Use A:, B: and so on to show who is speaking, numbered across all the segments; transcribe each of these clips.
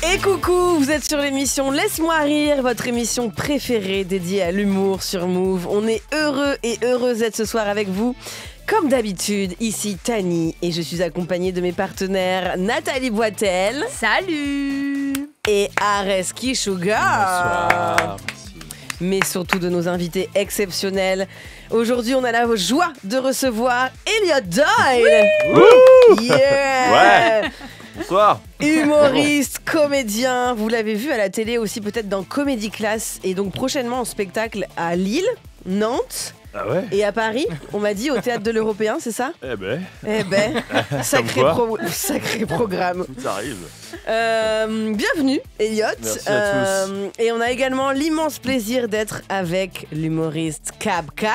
A: Et coucou, vous êtes sur l'émission Laisse-moi rire, votre émission préférée dédiée à l'humour sur Move. On est heureux et heureuse d'être ce soir avec vous. Comme d'habitude, ici Tani et je suis accompagnée de mes partenaires Nathalie Boitel.
B: Salut.
A: Et Ares Kishuga.
C: Bonsoir.
A: Mais surtout de nos invités exceptionnels. Aujourd'hui, on a la joie de recevoir Elliot Doyle.
C: Oui.
A: Yeah.
C: Ouais. Bonsoir.
A: Humoriste, comédien. Vous l'avez vu à la télé aussi peut-être dans Comedy Class et donc prochainement en spectacle à Lille, Nantes.
C: Ah ouais.
A: Et à Paris, on m'a dit au Théâtre de l'Européen, c'est ça?
C: Eh ben,
A: sacré programme.
C: tout arrive.
A: Bienvenue, Elliot.
C: Merci à tous.
A: Et on a également l'immense plaisir d'être avec l'humoriste Cab Cab.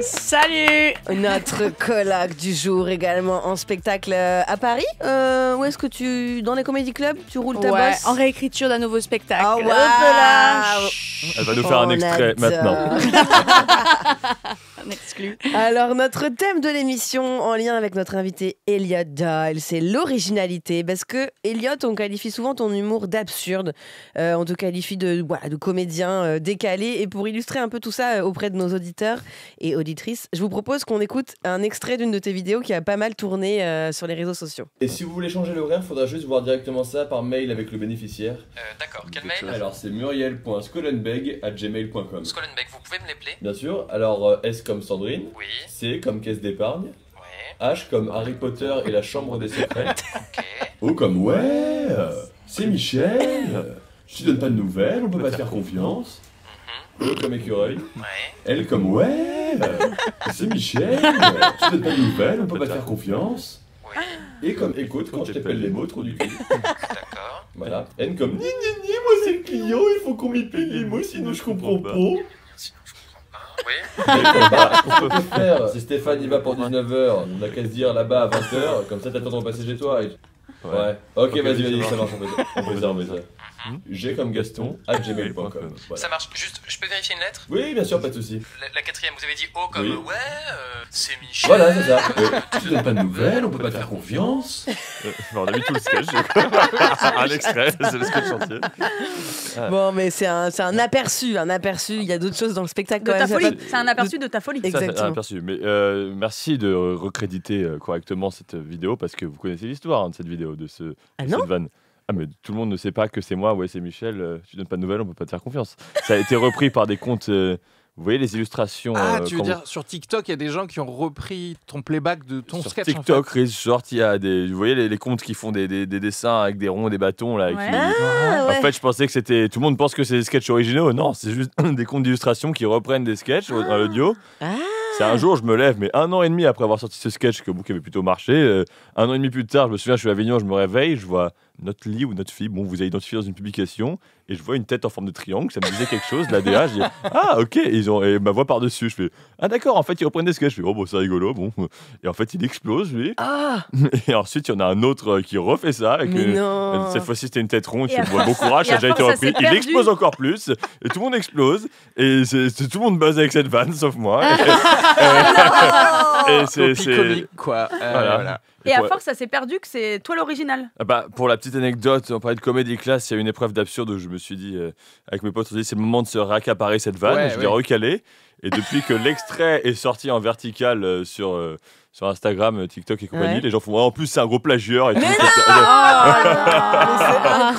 B: Salut.
A: Notre colloque du jour également en spectacle à Paris. Où est-ce que tu... Dans les comédie clubs, tu roules ta bosse?
B: En réécriture d'un nouveau spectacle.
A: Oh, wow.
C: Elle va nous faire un extrait maintenant.
B: Un exclu.
A: Alors, notre thème de l'émission, en lien avec notre invité Elliot Doyle, c'est l'originalité. Parce que, Elliot, on qualifie souvent ton humour d'absurde. On te qualifie de comédien décalé. Et pour illustrer un peu tout ça auprès de nos auditeurs et auditrices, je vous propose qu'on écoute un extrait d'une de tes vidéos qui a pas mal tourné sur les réseaux sociaux.
D: Et si vous voulez changer l'horaire, il faudra juste voir directement ça par mail avec le bénéficiaire.
E: D'accord, quel mail?
D: Alors c'est muriel.skollenbeg@gmail.com.
E: Skollenbeck, vous pouvez me l'épeler?
D: Bien sûr, alors S comme Sandrine,
E: Oui.
D: C comme caisse d'épargne,
E: Ouais.
D: H comme Harry Potter et la chambre des secrets,
E: Ok.
D: O comme ouais, c'est Michel, je te donne pas de nouvelles, on peut pas te faire confiance, E comme écureuil,
E: Ouais.
D: L comme ouais, c'est Michel, je te donne pas de nouvelles, on peut pas te faire confiance,
E: Oui.
D: et comme écoute quand je t'appelle les mots trop du cul.
E: D'accord.
D: Voilà. N comme ni, moi c'est le client, il faut qu'on m'y paye les mots, sinon je comprends pas.
E: Sinon, je comprends pas. Oui.
D: Et comme bah, ce qu'on peut faire, si Stéphane y va pour 19h, on a qu'à se dire là-bas à 20h, comme ça t'attends ton passer chez toi. Ouais. Ok, vas-y, ça marche, on peut ça. G comme Gaston, @gmail.com. Voilà.
E: Ça marche. Juste, je peux vérifier une lettre?
D: Oui, bien sûr, pas de soucis.
E: La quatrième, vous avez dit O comme
D: Oui.
E: ouais, c'est Michel.
D: Voilà, c'est ça. Tu te donnes pas de nouvelles, on peut pas te faire confiance.
C: On a mis tout le sketch. Un extrait, c'est le sketch entier.
A: Bon, mais c'est un aperçu. Il y a d'autres choses dans le spectacle
B: De
A: quand
B: ta
A: même.
B: folie. C'est un aperçu de ta folie.
C: Ça, c'est
A: Exactement.
C: un aperçu. Mais merci de recréditer correctement cette vidéo parce que vous connaissez l'histoire de cette vidéo, de cette vanne. Ah mais tout le monde ne sait pas que c'est moi, ouais c'est Michel, tu donnes pas de nouvelles, on peut pas te faire confiance. Ça a été repris par des comptes, vous voyez les illustrations.
F: Tu veux dire sur TikTok, il y a des gens qui ont repris ton playback de ton
C: sur
F: sketch
C: TikTok,
F: en fait.
C: Resort, il y a des, vous voyez les comptes qui font des dessins avec des ronds et des bâtons là.
B: Ouais.
C: Qui...
A: Ah, ouais.
C: En fait, je pensais que c'était, tout le monde pense que c'est des sketchs originaux. Non, c'est juste des comptes d'illustration qui reprennent des sketchs en audio.
A: Ah.
C: C'est un jour, je me lève, mais 1 an et demi après avoir sorti ce sketch que qui avait plutôt marché, 1 an et demi plus tard, je me souviens, je suis à Avignon, je me réveille, je vois notre lit ou notre fille, bon, vous avez identifié dans une publication, et je vois une tête en forme de triangle, ça me disait quelque chose, la DA, je dis, ah, ok, et ma voix par-dessus, je fais, ah, d'accord, en fait, ils reprennent des sketchs, je fais, oh, bon, c'est rigolo, bon, et en fait, il explose, lui,
A: Ah.
C: et ensuite, il y en a un autre qui refait ça, avec
A: Mais non.
C: cette fois-ci, c'était une tête ronde, je
B: Et à
C: fais, bon courage,
B: et
C: ça a
B: à
C: déjà été
B: force, ça
C: repris,
B: s'est
C: il
B: perdu.
C: explose encore plus, et tout le monde explose, et tout le monde buzz avec cette vanne, sauf moi, et
F: Copie comique quoi. Voilà.
B: Et à
C: pour-
B: force, ça s'est perdu que c'est toi l'original.
C: Ah bah, pour la petite anecdote, on parlait de comédie class, il y a une épreuve d'absurde où je me suis dit, avec mes potes, on s'est dit c'est le moment de se réaccaparer cette vanne,
F: Ouais,
C: je l'ai recalé, et depuis que l'extrait est sorti en vertical sur Instagram, TikTok et compagnie,
A: Ouais.
C: les gens font en plus c'est un gros plagieur et tout.
A: Mais
C: C'est
A: c'est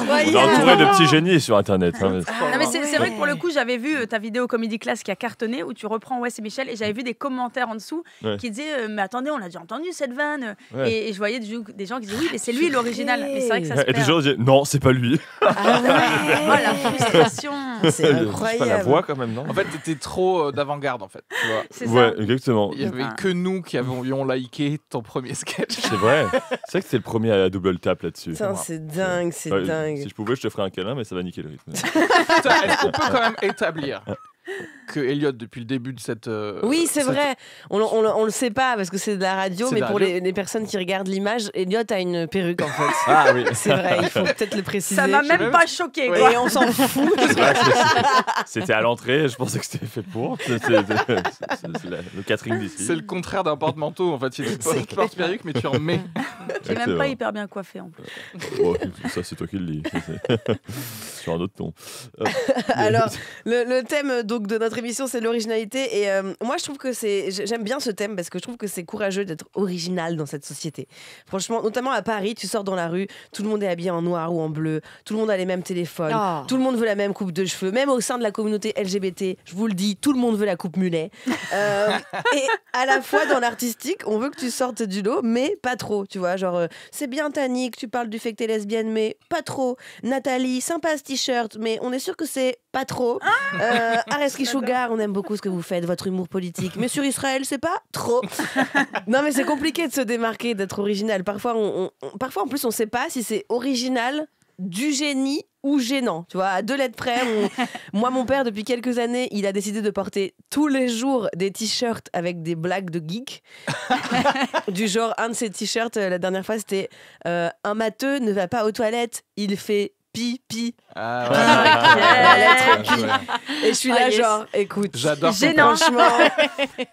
C: on est
A: incroyable.
C: entouré de petits génies sur internet. Hein.
B: Non mais c'est vrai que pour le coup j'avais vu ta vidéo Comedy Class qui a cartonné où tu reprends Ouais c'est Michel et j'avais vu des commentaires en dessous
C: Ouais.
B: qui disaient mais attendez on l'a déjà entendu cette vanne
C: Ouais.
B: et je voyais des gens qui disaient oui mais c'est lui l'original mais c'est vrai que ça se
C: Et les
B: perd.
C: gens disaient non, c'est pas lui.
A: Ah
B: Oh
A: ouais.
B: la frustration.
A: C'est
C: C'est pas la
A: incroyable.
C: voix quand même, non?
F: En fait, t'étais trop d'avant-garde en fait. Tu vois.
B: C'est
C: Ouais,
B: ça.
C: exactement.
F: Il y avait que nous qui avions liké ton premier sketch.
C: C'est vrai. C'est vrai que c'est le premier à double tap là-dessus.
A: Putain, c'est dingue, c'est
C: Ouais,
A: dingue.
C: Si je pouvais, je te ferais un câlin, mais ça va niquer le rythme.
F: Putain, est-ce qu'on peut quand même établir que Elliot depuis le début de cette.
A: Oui, c'est vrai. On le sait pas parce que c'est de la radio, mais pour les personnes qui regardent l'image, Elliot a une perruque en fait.
C: Ah oui.
A: C'est vrai, il faut peut-être le préciser.
B: Ça m'a même pas choqué. Quoi.
A: Et on s'en fout.
C: C'était à l'entrée, je pensais que c'était fait pour. C'est le catering d'ici.
F: C'est le contraire d'un porte-manteau en fait. Tu portes perruque, mais tu en mets.
B: Qui est même pas hyper bien coiffé en plus.
C: Oh, ça, c'est toi qui le dis. Sur un autre ton.
A: Alors, le thème donc, de notre émission, c'est l'originalité. Et moi, je trouve que j'aime bien ce thème parce que je trouve que c'est courageux d'être original dans cette société. Franchement, notamment à Paris, tu sors dans la rue, tout le monde est habillé en noir ou en bleu, tout le monde a les mêmes téléphones, tout le monde veut la même coupe de cheveux, même au sein de la communauté LGBT, je vous le dis, tout le monde veut la coupe mulet. Et à la fois, dans l'artistique, on veut que tu sortes du lot, mais pas trop, tu vois. Genre, c'est bien Tannick, tu parles du fait que t'es lesbienne, mais pas trop. Nathalie, sympa ce t-shirt, mais on est sûr que c'est pas trop. Areski Sugar, on aime beaucoup ce que vous faites, votre humour politique. Mais sur Israël, c'est pas trop. Non, mais c'est compliqué de se démarquer, d'être original. Parfois, parfois, en plus, on sait pas si c'est original, du génie ou gênant. Tu vois, à 2 lettres près. Moi, mon père, depuis quelques années, il a décidé de porter tous les jours des t-shirts avec des blagues de geek. Du genre, un de ses t-shirts, la dernière fois, c'était un matheux ne va pas aux toilettes, il fait pi.
F: Ah
A: La lettre pi.
F: ouais.
A: Et je suis là, genre, écoute.
F: J'adore.
B: Gênant.
A: Franchement,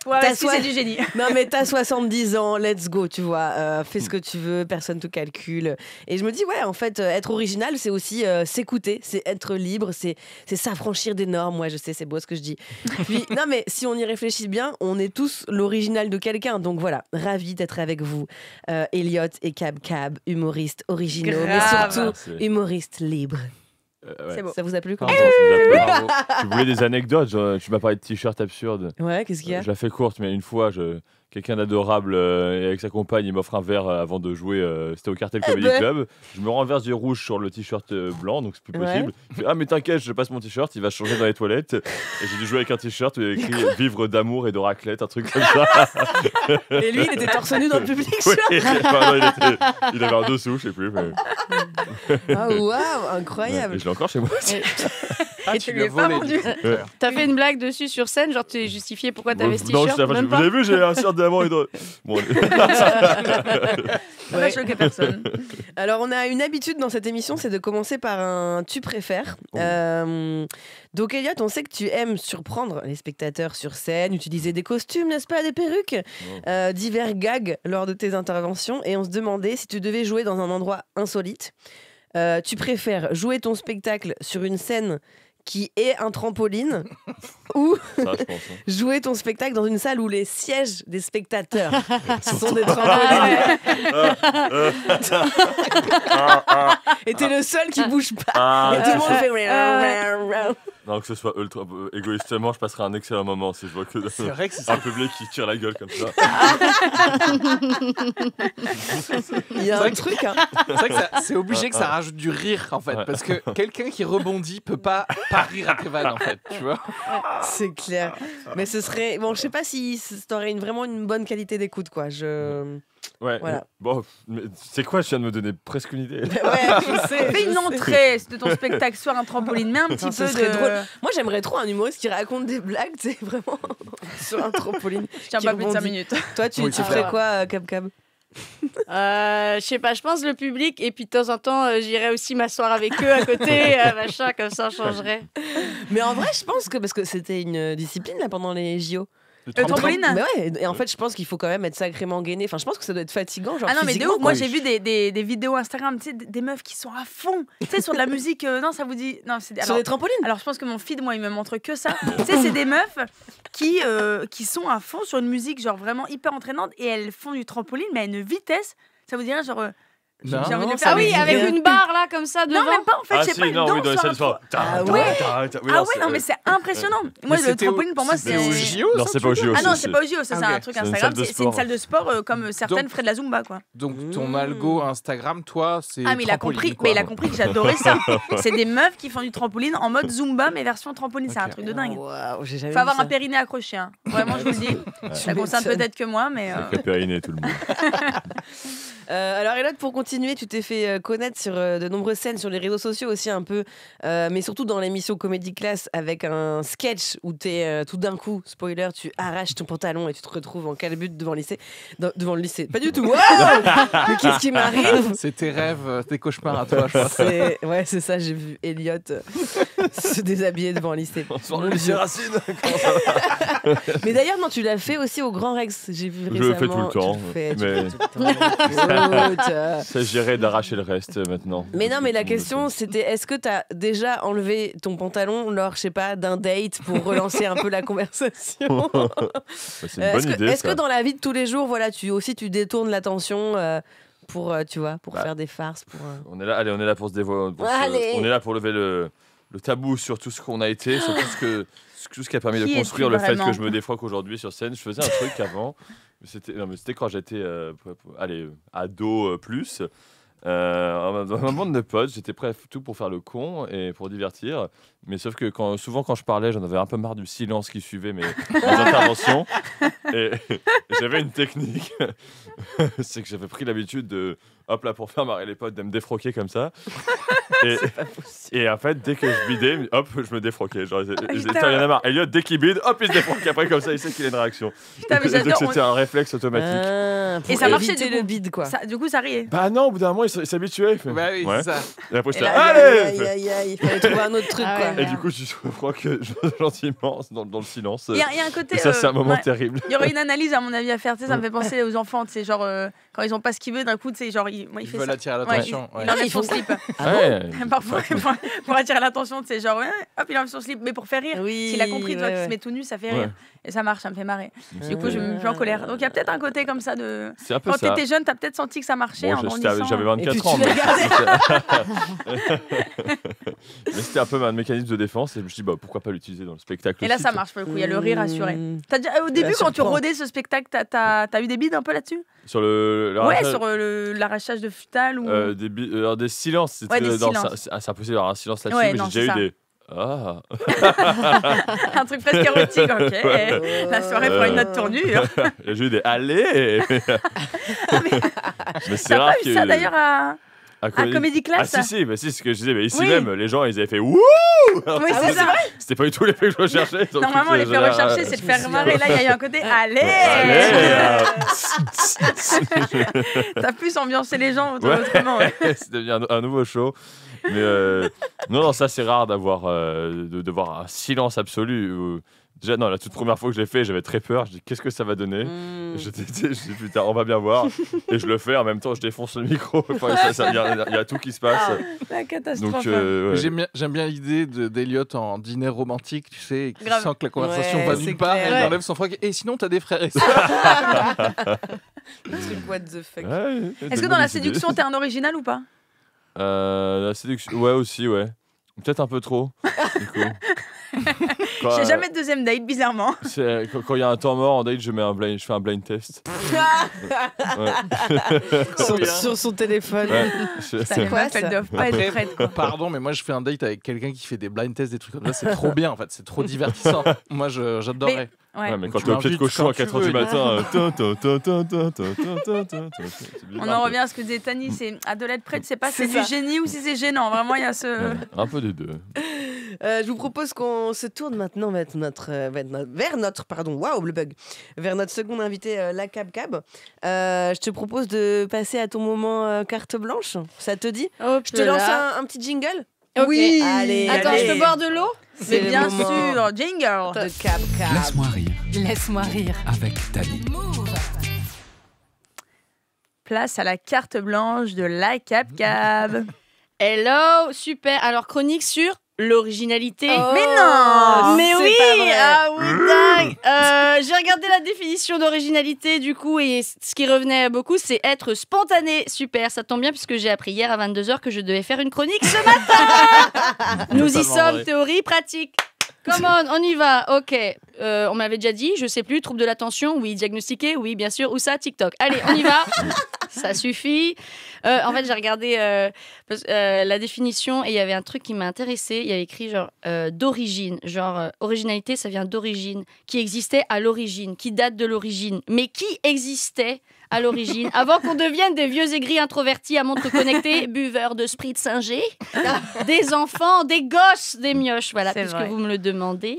B: Ouais,
A: T'as
B: c'est du génie.
A: non mais t'as 70 ans, let's go, tu vois, fais ce que tu veux, personne te calcule. Et je me dis, ouais, en fait, être original, c'est aussi s'écouter, c'est être libre, c'est s'affranchir des normes. Ouais, je sais, c'est beau ce que je dis. Puis, non mais si on y réfléchit bien, on est tous l'original de quelqu'un. Donc voilà, ravi d'être avec vous, Elliot et Cab, humoristes originaux,
B: Grave.
A: mais surtout
C: Merci.
A: humoristes libres.
C: Ouais.
B: C'est beau.
A: Ça vous a plu comme
C: Pardon,
F: Bravo.
C: tu voulais des anecdotes, genre, tu m'as parlé de t-shirt absurde.
A: Ouais, qu'est-ce qu'il y a
C: Je la fais courte, mais une fois, quelqu'un d'adorable et avec sa compagne, il m'offre un verre avant de jouer. C'était au Cartel Comedy
A: ben.
C: Club. Je me renverse du rouge sur le t-shirt blanc, donc c'est plus
A: Ouais.
C: possible. Il fait, ah, mais t'inquiète, je passe mon t-shirt, il va changer dans les toilettes. Et j'ai dû jouer avec un t-shirt où il y avait écrit Vivre d'amour et de raclette, un truc comme ça.
A: Et lui, il était torse nu dans le public.
C: Oui, enfin, non, il avait un dessous, je sais plus. Mais...
A: Ah waouh,
C: Ouais,
A: incroyable.
C: et je l'ai encore chez moi.
F: Ah,
B: Et
F: tu
B: tu
F: lui
B: lui
F: as
B: as pas
F: volé.
B: vendu.
G: T'as fait une blague dessus sur scène, genre tu es justifié pourquoi t'avais ce
C: Non,
G: t-shirt,
C: je sais pas,
G: même
C: vous
G: pas.
C: avez vu, j'ai un t-shirt d'amour et de. Bon,
B: Ça va choquer personne.
A: Alors, on a une habitude dans cette émission, c'est de commencer par un tu préfères. Donc, Elliot, on sait que tu aimes surprendre les spectateurs sur scène, utiliser des costumes, n'est-ce pas, des perruques, divers gags lors de tes interventions. Et on se demandait si tu devais jouer dans un endroit insolite. Tu préfères jouer ton spectacle sur une scène qui est un trampoline ou
C: ça, je pense. Hein.
A: jouer ton spectacle dans une salle où les sièges des spectateurs sont des trampolines. Et t'es le seul qui bouge pas. Et tout le monde fait...
C: Non, que ce soit ultra égoïstement, je passerai un excellent moment si je vois que
F: C'est vrai que c'est
C: un public qui tire la gueule comme ça.
A: Il y a
F: C'est
A: un
F: vrai que-
A: truc, hein.
F: C'est vrai que c'est obligé que ça rajoute du rire en fait, parce que quelqu'un qui rebondit peut pas rire après vanne en fait, tu vois.
A: C'est clair. Mais ce serait... Bon, je sais pas si t'aurais vraiment une bonne qualité d'écoute, quoi.
C: Ouais.
A: Voilà.
C: Bon, mais c'est quoi? Je viens de me donner presque une idée.
A: Ouais, je sais.
B: Fais une
A: je sais.
B: entrée de ton spectacle sur un trampoline, mets un petit
A: Ce
B: peu
A: serait
B: de...
A: drôle. Moi, j'aimerais trop un humoriste qui raconte des blagues, tu sais, vraiment, sur un trampoline.
B: Je tiens
A: qui
B: pas plus de 5
A: rebondit.
B: minutes.
A: Toi, tu
F: Oui, c'est
A: ferais
G: vrai.
A: quoi, Cab?
G: Je sais pas, je pense le public et puis de temps en temps j'irais aussi m'asseoir avec eux à côté, machin, comme ça on changerait.
A: Mais en vrai, je pense que, parce que c'était une discipline là pendant les JO.
F: Le
B: trampoline.
A: Mais ouais, et en fait, je pense qu'il faut quand même être sacrément gainé. Enfin, je pense que ça doit être fatigant. Genre
B: Ah non, mais de
A: physiquement,
B: ouf, moi
A: quoi.
B: j'ai vu des vidéos Instagram, tu sais, des meufs qui sont à fond, tu sais, sur de la musique, non, ça vous dit... Non, c'est...
A: Sur
B: Alors,
A: des trampolines.
B: alors je pense que mon feed, moi, il me montre que ça. Tu sais, c'est des meufs qui sont à fond sur une musique, genre vraiment hyper entraînante, et elles font du trampoline, mais à une vitesse, ça vous dirait, genre...
F: Non.
B: j'ai envie de le
A: Non,
B: faire.
G: Ah oui,
A: me dit
G: avec
A: rien.
G: une barre là comme ça devant.
B: Non, même pas, en fait,
C: Ah
B: je sais
C: si,
B: pas, ils
C: non, oui,
B: dansent
C: dans les
B: sur
C: salles
B: un
C: de sport.
A: Ah ouais.
B: Ah ouais, non, mais c'est impressionnant. Moi,
F: Mais
B: le
F: c'était au-
B: trampoline, pour moi,
F: c'était
B: c'est...
F: au JO,
C: Non,
F: ça,
C: c'est
F: tu
C: pas au
F: veux dire
C: JO.
B: Ah non,
C: c'est-
B: c'est pas au JO, ça, c'est
F: Ok.
B: un truc
C: C'est une
B: Instagram,
C: salle de
B: c'est une
C: sport.
B: salle de sport comme certaines
F: Donc-
B: feraient de la Zumba, quoi.
F: Donc ton algo Instagram, toi, c'est
B: Ah, mais il a
F: trampoline,
B: compris,
F: quoi.
B: mais il a compris que j'adorais ça. C'est des meufs qui font du trampoline en mode Zumba, mais version trampoline, c'est un
F: Ok.
B: truc de dingue.
A: Waouh, j'ai jamais
B: Faut avoir
A: vu
B: un
A: ça.
B: périnée accroché, hein. Vraiment, je vous le dis. Ça concerne
A: m'étonnes.
B: peut-être que moi, mais.
C: Sacré périnée, tout le monde.
A: Alors, Elliot, pour continuer continué, tu t'es fait connaître sur de nombreuses scènes sur les réseaux sociaux aussi un peu, mais surtout dans l'émission Comedy Class avec un sketch où t'es tout d'un coup, spoiler, tu arraches ton pantalon et tu te retrouves en calbute devant le lycée. Devant le lycée. Pas du tout. Wow mais qu'est-ce qui m'arrive?
F: C'est tes rêves, tes cauchemars à toi, je crois.
A: Ouais, c'est ça, j'ai vu Elliot se déshabiller devant le lycée.
C: Bonsoir, Lucie Racine.
A: Mais d'ailleurs, non, tu l'as fait aussi au Grand Rex. J'ai vu
C: Je
A: récemment.
C: le fais tout le temps.
A: Tu le fais
C: Mais
A: tout le temps.
C: s'agirait d'arracher le reste maintenant.
A: Mais non, mais la question, c'était est-ce que tu as déjà enlevé ton pantalon lors, je sais pas, d'un date pour relancer un peu la conversation?
C: C'est une bonne idée.
A: Est-ce que
C: ça.
A: dans la vie de tous les jours, voilà, tu détournes l'attention pour, tu vois, pour
C: Bah.
A: faire des farces pour,
C: On est là, allez, on est là pour se dévoiler.
A: Allez.
C: On est là pour lever le tabou sur tout ce qu'on a été, sur tout ce qui a permis
B: Qui
C: de construire
B: es-tu
C: le fait
B: vraiment
C: que je me défroque aujourd'hui sur scène. Je faisais un truc avant, mais c'était quand j'étais ado plus. Dans un bande de potes, j'étais prêt à tout pour faire le con et pour divertir. Mais sauf que souvent quand je parlais, j'en avais un peu marre du silence qui suivait mes interventions. Et j'avais une technique, c'est que j'avais pris l'habitude de, hop là, pour faire marrer les potes, de me défroquer comme ça. Et en fait, dès que je bidais, hop, je me défroquais. Genre, il y en a marre. Elliot, dès qu'il bide, hop, il se défroque. Après, comme ça, il sait qu'il a une réaction.
B: Putain, mais
C: Et donc,
B: j'adore.
C: c'était un réflexe automatique.
A: pour
B: Et ça marchait,
A: éviter
B: du coup.
A: le bide, quoi.
B: Du coup, ça riait.
C: Bah non, au bout d'un moment, il s'habituait. Il fait,
F: Bah oui,
C: ouais.
F: c'est ça.
C: Et après,
B: Et
C: j'étais
B: là,
C: allez.
A: Aïe, aïe, aïe, il fallait trouver un autre truc,
G: Ah
A: quoi.
G: ouais.
C: Et du coup, je crois que gentiment, dans le silence.
B: Il y a un côté.
C: Et ça, c'est un moment
B: ouais.
C: terrible.
B: Il y aurait une analyse, à mon avis, à faire. Tu sais, ça me fait penser aux enfants. Tu sais, genre, quand ils ont pas ce qu'ils veulent, d'un coup, tu sais, genre, il
F: Ils
B: fait
F: veulent
B: ça.
F: attirer
B: Ouais,
F: l'attention.
B: il
F: ouais.
B: enlève
A: ils
B: son
A: font-
B: slip.
C: Ouais.
B: Parfois, pour attirer l'attention, tu sais, genre, ouais, hop, il enlève son slip, mais pour faire rire.
A: Oui,
B: S'il a compris, tu vois,
A: ouais,
B: qu'il
A: ouais.
B: se met tout nu, ça fait
C: Ouais.
B: rire. Et ça marche, ça me fait marrer. Du coup,
C: C'était-
B: je me mets plus en colère. Donc, il y a peut-être un côté comme ça de.
C: C'est un peu
B: Quand
C: ça.
B: t'étais jeune, t'as peut-être senti que ça marchait
C: Bon,
B: en grandissant.
C: j'avais
A: Et puis
C: 24 ans,
A: tu l'as
C: mais c'était un peu un mécanisme de défense et je me suis dit bah, pourquoi pas l'utiliser dans le spectacle
B: Et là,
C: aussi,
B: ça
C: tu vois.
B: marche pour le coup. Il y a le rire assuré.
A: Mmh.
B: Au début,
A: La
B: quand tu
A: surprend.
B: rodais ce spectacle, t'as eu des bides un peu là-dessus?
C: Sur le
B: Ouais,
C: l'arrachage-
B: sur l'arrachage de futal ou.
C: des silences, c'est
B: Ouais,
C: très-
B: des
C: dans-
B: silences.
C: c'est impossible d'avoir un silence là-dessus,
B: Ouais,
C: mais
B: non,
C: j'ai
B: c'est
C: déjà
B: ça.
C: eu des ah
B: Un truc presque érotique, ok.
A: Oh.
B: La soirée prend une autre tournure.
C: j'ai eu des allez mais c'est
B: T'as
C: rare
B: pas eu ça d'ailleurs à Comedy
C: Ah
B: Class?
C: si si, bah si, ce que je disais, mais ici
B: Oui.
C: même les gens ils avaient fait wouh. Alors,
B: Oui,
C: que
B: c'est ça.
C: C'était pas du tout l'effet que je recherchais. donc
B: Normalement,
C: j'étais
B: l'effet
C: là,
B: recherché, c'est de faire marrer. Là, il y a eu un côté allez.
C: allez
B: T'as plus ambiancé les gens
C: Ouais.
B: autrement. Ouais.
C: c'est devenu un nouveau show. Mais non, ça c'est rare d'avoir de voir un silence absolu. Déjà, non, la toute première fois que je l'ai fait, j'avais très peur. Je dis, qu'est-ce que ça va donner?
A: Mmh.
C: Je dis, putain, on va bien voir. Et je le fais, en même temps, je défonce le micro. Enfin, il y a tout qui se passe.
B: La catastrophe.
C: Donc, ouais.
F: J'aime bien l'idée d'Eliott en dîner romantique, tu sais, qui
B: Grave.
F: sent que la conversation
A: Ouais,
F: va
A: c'est
F: nulle part,
A: clair.
F: elle
A: Ouais.
F: enlève son froc. Et sinon, t'as des frères et sœurs.
A: Le truc what the fuck.
C: Ouais,
B: Est-ce que dans la séduction, t'es un original ou pas?
C: La séduction, ouais, aussi, ouais. Peut-être un peu trop, du coup.
B: J'ai jamais de deuxième date, bizarrement.
C: Quand il y a un temps mort en date, je fais un blind test. Ouais.
A: Sur son téléphone.
C: Ouais.
B: Les
A: quoi,
B: meufs, elles
A: ça
B: doivent pas être
F: Après,
B: prêtes, quoi.
F: Pardon, mais moi je fais un date avec quelqu'un qui fait des blind tests, des trucs comme ça, c'est trop bien en fait, c'est trop divertissant. Moi j'adorerais.
B: Ouais.
C: Ouais, mais quand
F: Tu
C: t'es au pied de
F: m'invites
C: cochon
F: quand
C: à 4h
F: tu
C: du
F: veux.
C: matin,
B: On en revient à ce que disait Tani, c'est Adolette prête, c'est pas
A: C'est
B: c'est du
A: ça.
B: génie ou si c'est gênant. Vraiment, il y a ce.
C: Un peu des deux.
A: Je vous propose qu'on se tourne maintenant vers notre pardon, waouh le bug, vers notre second invité, la Cab Cab. Je te propose de passer à ton moment carte blanche. Ça te dit? Je te lance un petit jingle.
G: Ok.
A: Oui. Allez.
G: Attends,
A: allez.
G: je peux boire de l'eau?
A: C'est
B: Mais
A: le
B: bien
A: moment
B: sûr, jingle.
A: de Cab Cab.
H: Laisse-moi rire
G: Laisse-moi rire.
H: avec Tani.
B: Place à la carte blanche de la Cab Cab.
G: Hello, super. Alors, chronique sur l'originalité.
B: Mais non.
G: Mais
A: c'est
G: oui,
A: pas vrai.
G: ah oui, dingue. J'ai regardé la définition d'originalité du coup et ce qui revenait beaucoup, c'est être spontané. Super, ça tombe bien puisque j'ai appris hier à 22h que je devais faire une chronique ce matin. Nous y
F: Totalement
G: sommes,
F: vrai.
G: théorie, pratique. Come on y va. Ok, on m'avait déjà dit, je sais plus, trouble de l'attention, oui, diagnostiqué, oui, bien sûr, où ça, TikTok. Allez, on y va. Ça suffit. En fait, j'ai regardé la définition et il y avait un truc qui m'a intéressé. Il y avait écrit genre d'origine, genre originalité, ça vient d'origine, qui existait à l'origine, qui date de l'origine, mais qui existait à l'origine. Avant qu'on devienne des vieux aigris introvertis à montre connectée, buveurs de spritz singé, des enfants, des gosses, des mioches. Voilà,
B: C'est
G: puisque
B: vrai.
G: vous me le demandez.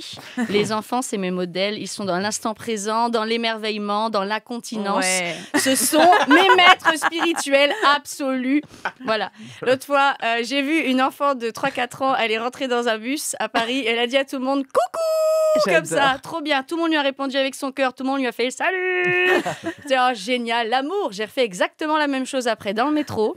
G: Les enfants, c'est mes modèles. Ils sont dans l'instant présent, dans l'émerveillement, dans l'incontinence.
B: Ouais.
G: Ce sont mes maîtres spirituels absolus. Voilà. L'autre fois, j'ai vu une enfant de 3-4 ans, elle est rentrée dans un bus à Paris, elle a dit à tout le monde coucou comme ça, trop bien. Tout le monde lui a répondu avec son cœur, tout le monde lui a fait salut. C'est génial, l'amour. J'ai refait exactement la même chose après dans le métro.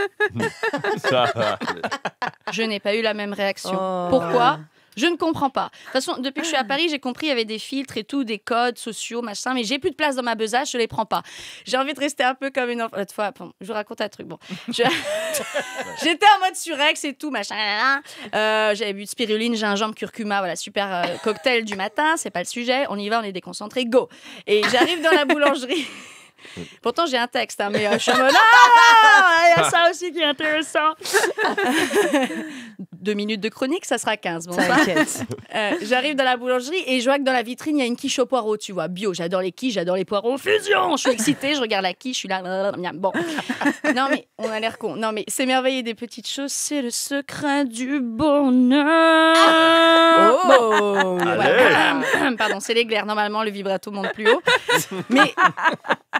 G: Je n'ai pas eu la même réaction.
A: Oh.
G: Pourquoi ? Je ne comprends pas. De toute façon, depuis que je suis à Paris, j'ai compris, il y avait des filtres et tout, des codes sociaux, machin, mais j'ai plus de place dans ma besace, je les prends pas. J'ai envie de rester un peu comme une enfant. L'autre fois, bon, je vous raconte un truc. Bon, j'étais en mode surex et tout, machin. J'avais bu de spiruline, gingembre, curcuma, voilà, super cocktail du matin, c'est pas le sujet. On y va, on est déconcentré, go. Et j'arrive dans la boulangerie. Pourtant, j'ai un texte, hein, mais je suis en mode il y a ça aussi qui est intéressant. 2 minutes de chronique, ça sera 15. Bon,
A: T'inquiète.
G: j'arrive dans la boulangerie et je vois que dans la vitrine, il y a une quiche au poireau, tu vois. Bio, j'adore les quiches, j'adore les poireaux. Fusion. Je suis excitée, je regarde la quiche, je suis là. Bon. Non, mais on a l'air con. Non, mais s'émerveiller des petites choses, c'est le secret du bonheur.
A: Oh.
C: Allez.
G: Pardon, c'est l'éclair. Normalement, le vibrato monte plus haut. Mais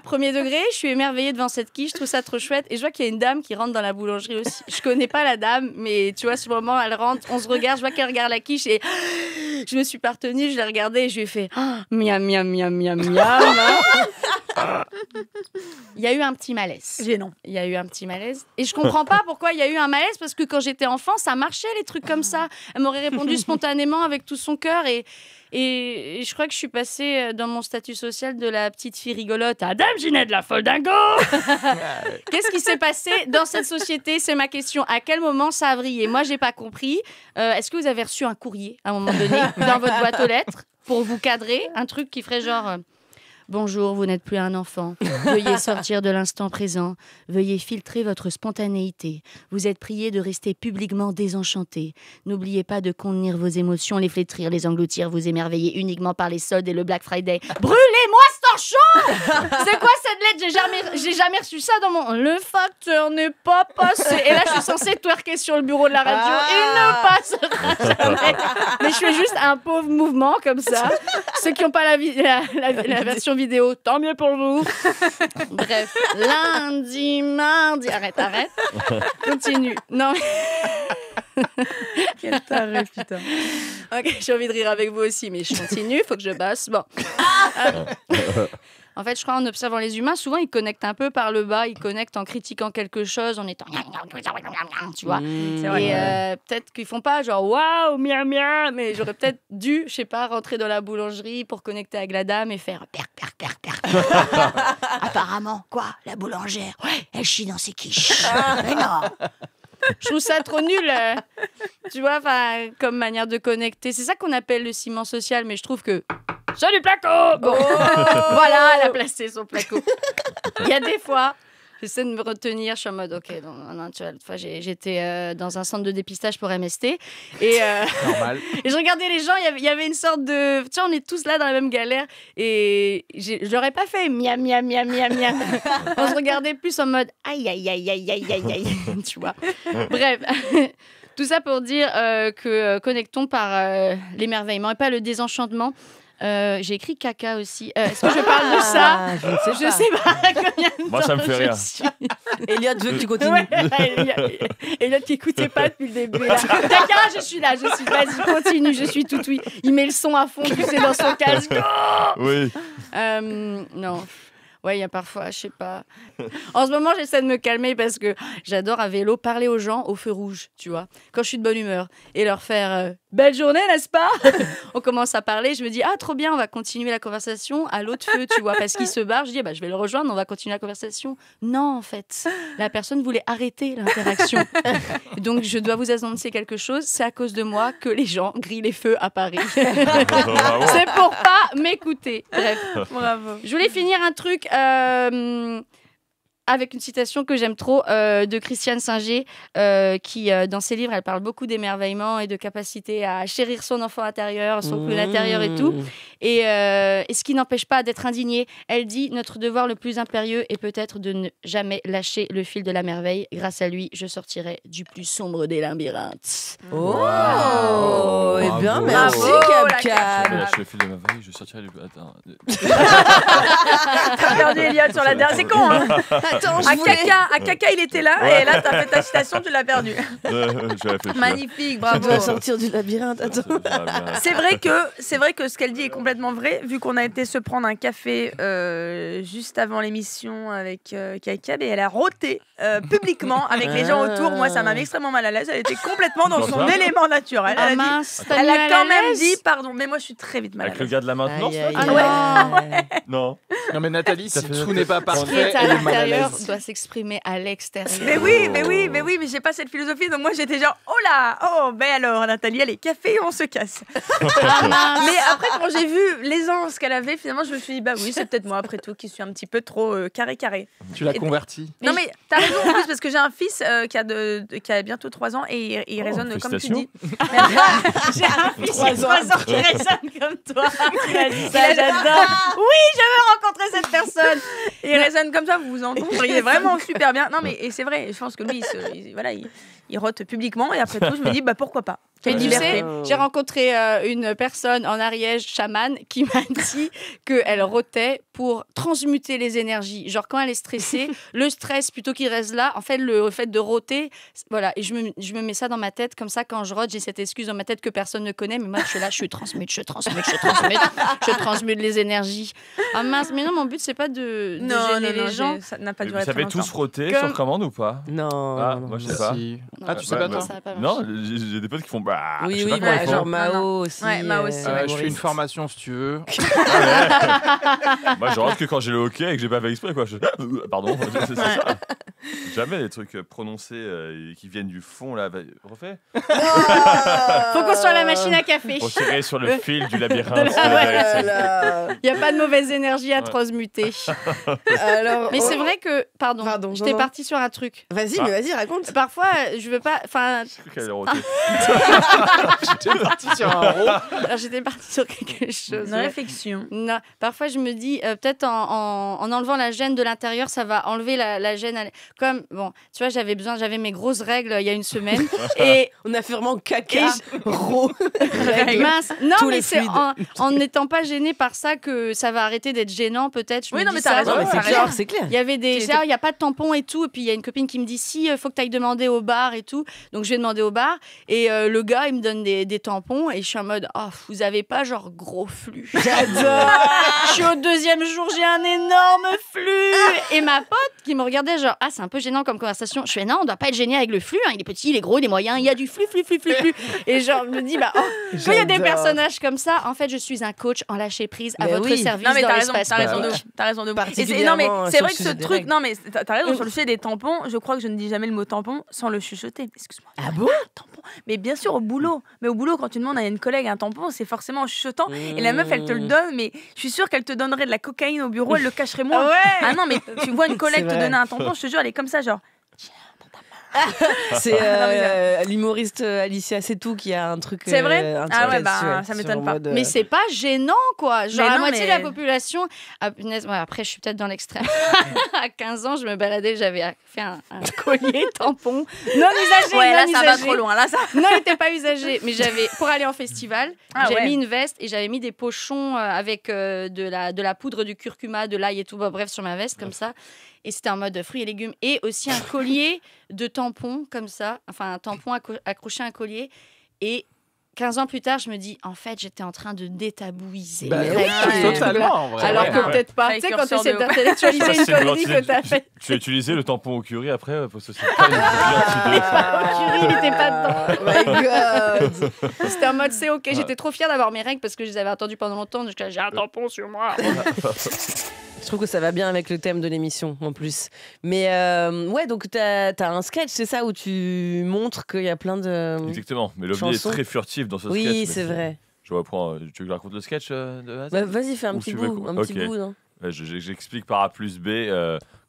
G: premier degré, je suis émerveillée devant cette quiche, je trouve ça trop chouette. Et je vois qu'il y a une dame qui rentre dans la boulangerie aussi. Je connais pas la dame, mais tu vois, ce moment, elle rentre, on se regarde, je vois qu'elle regarde la quiche et je me suis pas retenue, je l'ai regardée et je lui ai fait miam, miam, miam, miam, miam. Il y a eu un petit malaise.
B: Gênant.
G: Il y a eu un petit malaise. Et je comprends pas pourquoi il y a eu un malaise, parce que quand j'étais enfant, ça marchait, les trucs comme ça. Elle m'aurait répondu spontanément avec tout son cœur. Et je crois que je suis passée dans mon statut social de la petite fille rigolote à Dame Ginette, la folle dingo. Qu'est-ce qui s'est passé dans cette société? C'est ma question. À quel moment ça a vrillé? Moi, j'ai pas compris. Est-ce que vous avez reçu un courrier à un moment donné dans votre boîte aux lettres pour vous cadrer? Un truc qui ferait genre... Bonjour, vous n'êtes plus un enfant. Veuillez sortir de l'instant présent. Veuillez filtrer votre spontanéité. Vous êtes prié de rester publiquement désenchanté. N'oubliez pas de contenir vos émotions, les flétrir, les engloutir, vous émerveiller uniquement par les soldes et le Black Friday. Brûlez-moi ce torchon! C'est quoi cette lettre? J'ai jamais reçu ça dans mon... Le facteur n'est pas passé. Et là, je suis censée twerker sur le bureau de la radio. Il ne passera jamais. Mais je fais juste un pauvre mouvement comme ça. Ceux qui n'ont pas la version vidéo, tant mieux pour vous. Bref, lundi, mardi... Arrête. Continue. Non,
B: Quel taré, putain.
G: ok, j'ai envie de rire avec vous aussi, mais je continue, faut que je bosse. Bon. En fait, je crois en observant les humains, souvent ils connectent un peu par le bas, ils connectent en critiquant quelque chose, en étant... Tu vois.
B: C'est vrai.
G: Et peut-être qu'ils font pas genre waouh, miam miam, mais j'aurais peut-être dû, je sais pas, rentrer dans la boulangerie pour connecter avec la dame et faire perc. Apparemment, quoi, la boulangère, ouais, elle chie dans ses quiches. Mais non. Je trouve ça trop nul, tu vois, comme manière de connecter. C'est ça qu'on appelle le ciment social, mais je trouve que... Salut Placo! Bon, voilà, elle a placé son Placo. Il y a des fois, j'essaie de me retenir, je suis en mode, ok, non, tu vois, l'autre fois, j'étais dans un centre de dépistage pour MST, et
F: Normal.
G: et je regardais les gens, il y avait une sorte de... Tu vois, on est tous là dans la même galère, et je l'aurais pas fait, miam, miam, miam, miam, miam. On se regardait plus en mode, aïe, aïe, aïe, aïe, aïe, aïe, aïe, tu vois. Bref, tout ça pour dire que connectons par l'émerveillement et pas le désenchantement. J'ai écrit caca aussi. Est-ce que je parle de ça? Je sais pas combien de
C: Moi, ça me
G: temps
C: fait
G: je
C: rire.
G: suis.
A: Elliot veut que tu continues.
G: Ouais, Elliot qui écoutait pas depuis le début. Là. Caca, je suis là. Vas-y, continue, je suis tout oui. Il met le son à fond, tu sais, dans son casque.
C: Oui.
G: Non. Ouais, il y a parfois, je sais pas. En ce moment, j'essaie de me calmer parce que j'adore à vélo parler aux gens au feu rouge, tu vois, quand je suis de bonne humeur et leur faire belle journée, n'est-ce pas? On commence à parler, je me dis trop bien, on va continuer la conversation à l'autre feu, tu vois, parce qu'il se barre, je dis je vais le rejoindre, on va continuer la conversation. Non, en fait, la personne voulait arrêter l'interaction. Donc, je dois vous annoncer quelque chose, c'est à cause de moi que les gens grillent les feux à Paris.
C: Bravo.
G: C'est pour pas m'écouter. Bref.
B: Bravo.
G: Je voulais finir un truc. avec une citation que j'aime trop de Christiane Singer, qui, dans ses livres, elle parle beaucoup d'émerveillement et de capacité à chérir son enfant intérieur, son clown intérieur et tout. Et ce qui n'empêche pas d'être indigné. Elle dit « Notre devoir le plus impérieux est peut-être de ne jamais lâcher le fil de la merveille. Grâce à lui, je sortirai du plus sombre des labyrinthes. »
A: Oh, eh bien,
C: Bravo.
A: merci
B: Bravo, la
A: Cap.
C: Je fais de ma veille, je sortirai du. Attends.
B: T'as perdu Elliot sur la dernière. C'est con, hein.
A: Attends,
B: À Caca, il était là,
C: Ouais.
B: et là, t'as fait ta citation, tu l'as perdu.
C: Je réfléchis.
B: Magnifique,
A: Tu
B: bravo.
A: dois sortir du labyrinthe. Attends.
B: C'est vrai que ce qu'elle dit est complètement vrai, vu qu'on a été se prendre un café juste avant l'émission avec Kaika, et elle a roté publiquement avec les gens autour. Moi, ça m'a mis extrêmement mal à l'aise. Elle était complètement dans son élément naturel.
G: Ah
B: Elle a, dit-
G: mince, t'as
B: elle
G: mis
B: a
G: mal
B: quand
G: à
B: même
G: l'aise
B: dit pardon, mais moi je suis très vite mal à
C: Avec le
B: l'aise.
C: gars de la maintenance
A: Aïe,
C: là
A: aïe,
G: Ah
A: aïe.
G: ouais.
C: Non.
F: Non mais Nathalie, si
C: Ça fait
F: tout n'est pas
G: Ce qui
F: parfait,
G: est à
F: elle est mal à
G: l'intérieur
F: l'aise.
G: doit s'exprimer à l'extérieur.
B: Mais oui, j'ai pas cette philosophie. Donc moi j'étais genre, oh là, oh, ben alors Nathalie, allez, café, on se casse.
G: Ah mince.
B: Mais après, quand j'ai vu l'aisance qu'elle avait, finalement, je me suis dit, bah oui, c'est peut-être moi, après tout, qui suis un petit peu trop carré.
F: Tu l'as converti.
B: Non, mais t'as raison en plus, parce que j'ai un fils qui a bientôt 3 ans et il raisonne comme tu dis.
G: J'ai un fils de 3 ans qui résonne comme toi. Tu as dit ça,
B: Il a-
G: j'adore. Oui, je veux rencontrer cette personne.
B: Il raisonne comme ça, vous vous entendriez vraiment super bien. Non, mais et c'est vrai, je pense que lui, il rote publiquement et après tout, je me dis, bah pourquoi pas.
G: Et
B: Quelle
G: tu
B: liberté.
G: sais, j'ai rencontré une personne en Ariège, chamane, qui m'a dit qu'elle rotait pour transmuter les énergies. Genre, quand elle est stressée, le stress, plutôt qu'il reste là, en fait, le fait de roter, voilà. Et je me mets ça dans ma tête, comme ça, quand je rote, j'ai cette excuse dans ma tête que personne ne connaît, mais moi, je suis là, je transmute les énergies. Ah mince, mais non, mon but, c'est pas de gêner les gens.
B: Ça n'a pas
C: Vous
B: duré très
C: savez
B: longtemps.
C: tous frotter
G: Comme-
C: sur commande ou pas
A: Non.
C: Ah, moi je sais pas.
F: Si.
G: Non,
F: Ah, tu sais
C: bah,
F: pas
C: bah,
F: toi
G: Ça va pas
C: Non,
G: marcher.
C: j'ai des potes qui font. Bah, je
A: Oui,
C: sais
A: oui,
C: pas comment
A: bah,
C: ils font.
A: genre
B: Non,
A: Mao aussi.
B: Ouais, Mao aussi,
F: Je fais une
A: humoriste.
F: formation si tu veux.
C: Moi je rentre que quand j'ai le hockey et que j'ai pas fait exprès quoi. Pardon, c'est ça. Jamais les trucs prononcés qui viennent du fond là. Refais.
G: Faut qu'on soit à la machine à café.
C: Pour tirer sur le fil du labyrinthe.
G: Il n'y a pas de mauvaise énergie à transmuter.
A: Alors,
G: Mais c'est vrai que, pardon,
A: Pardon,
G: j'étais
A: non.
G: partie sur un truc.
A: Vas-y, mais vas-y, raconte.
G: Parfois, je veux pas. Enfin,
C: J'ai cru qu'elle allait roter.
F: J'étais parti sur un rond.
G: alors j'étais partie sur quelque chose.
B: Une
G: ouais.
B: réflexion.
G: Non, parfois je me dis peut-être en enlevant la gêne de l'intérieur, ça va enlever la gêne. Comme bon, tu vois, j'avais mes grosses règles il y a une semaine et
A: On a fait vraiment caca, ro.
G: mince. Non,
A: Tous
G: mais
A: les
G: c'est
A: fluides.
G: en n'étant pas gêné par ça que ça va arrêter d'être gênant peut-être. Je
B: Oui,
G: me
B: non,
G: dis
B: mais t'as
G: ça.
B: raison,
A: Non, mais c'est
B: t'as
A: clair,
B: raison.
A: c'est clair.
G: Il y avait des
B: Tu
G: genre, il n'y a pas de tampon et tout. Et puis il y a une copine qui me dit si, faut que tu ailles demander au bar et tout. Donc je vais demander au bar. Et le gars, il me donne des tampons. Et je suis en mode, oh, vous avez pas genre gros flux.
A: J'adore.
G: Je suis au 2e jour, j'ai un énorme flux. Et ma pote qui me regardait, genre, ah, c'est un peu gênant comme conversation. Je fais, non, on doit pas être gêné avec le flux. Hein. Il est petit, il est gros, il est moyen. Il y a du flux. Et genre, je me dis, bah, oh, quand il y a des
A: J'adore.
G: personnages comme ça, en fait, je suis un coach en lâcher prise à
A: Mais
G: votre
A: oui.
G: service
B: Non mais
G: dans
B: t'as raison,
G: l'espace
B: t'as raison de
G: public.
B: ouf, t'as raison de ouf. Et c'est-
A: Particulièrement
B: non mais c'est
A: sur
B: vrai
A: le
B: que ce
A: sujet des
B: truc,
A: règles.
B: non mais t'as raison sur le sujet des tampons. Je crois que je ne dis jamais le mot tampon sans le chuchoter. Excuse-moi.
A: Ah bon
B: Tampon. Mais bien sûr au boulot. Mais au boulot quand tu demandes à une collègue un tampon, c'est forcément en chuchotant. Et la meuf elle te le donne, mais je suis sûre qu'elle te donnerait de la cocaïne au bureau, elle le cacherait moins. Ah non mais tu vois une collègue
A: C'est
B: te
A: vrai.
B: donner un tampon, je te jure elle est comme ça genre.
A: C'est l'humoriste Alicia Setou qui a un truc.
B: C'est vrai
A: un truc
B: Ah ouais,
A: là-dessus,
B: bah, ça m'étonne
A: sur
B: pas.
A: mode,
G: Mais c'est pas gênant, quoi. Genre,
B: Mais
G: la
B: non,
G: moitié de
B: mais-
G: la population. Ah, punaise, ouais, après, je suis peut-être dans l'extrême. À 15 ans, je me baladais, j'avais fait un collier tampon. Non usagé,
B: Ouais là
G: non
B: ça va
G: usagé.
B: trop loin là ça.
G: Non, il n'était pas usagé. Mais j'avais, pour aller en festival,
B: Ah
G: j'avais
B: ouais.
G: mis une veste et j'avais mis des pochons avec de la poudre, du curcuma, de l'ail et tout. Bah, bref, sur ma veste, comme ça. Et c'était en mode fruits et légumes. Et aussi un collier de tampons, comme ça. Enfin, un tampon accroché à un collier. Et 15 ans plus tard, je me dis, en fait, j'étais en train de détabouiser.
F: Bah
G: les
F: oui,
G: règles.
F: totalement en vrai.
G: Alors
F: Ouais.
G: que peut-être pas. Tu sais, quand tu essaies d'intellectualiser une connerie que t'as faite.
C: Tu as utilisé le tampon au curry après parce que c'est pas une idée, ça.
G: Curie, il n'était pas dedans.
A: Oh my god.
G: C'était en mode, c'est ok. J'étais trop fière d'avoir mes règles parce que je les avais attendues pendant longtemps. Donc, j'ai un tampon sur moi.
A: Je trouve que ça va bien avec le thème de l'émission en plus. Mais ouais, donc t'as un sketch, c'est ça, où tu montres qu'il y a plein de.
C: Exactement, mais l'OVNI est
A: Chanson.
C: très furtif dans ce sketch.
A: Oui,
C: mais
A: c'est vrai.
C: Je reprends. Tu veux que je raconte le sketch de base
A: Bah, vas-y, fais un
C: Ou
A: petit
C: tu veux
A: bout,
C: qu'on-
A: un petit
C: Ok.
A: bout. Non
C: J'explique par A plus B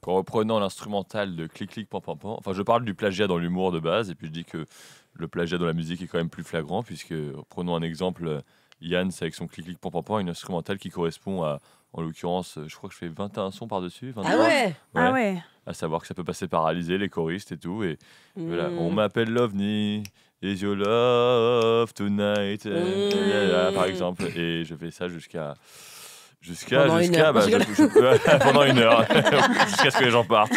C: qu'en reprenant l'instrumental de Clic Clic Pan Pan Pan. Enfin, je parle du plagiat dans l'humour de base, et puis je dis que le plagiat dans la musique est quand même plus flagrant, puisque, prenons un exemple, Yann, c'est avec son Clic Clic Pan Pan Pan, une instrumentale qui correspond à, en l'occurrence, je crois que je fais 21 sons par-dessus. 23.
A: Ah ouais.
B: Ah ouais.
C: À savoir que ça peut passer par Alizé, les choristes et tout. Et voilà, on m'appelle l'OVNI, is your love tonight, par exemple. Et je fais ça
A: Pendant une heure.
C: Pendant une heure, jusqu'à ce que les gens partent.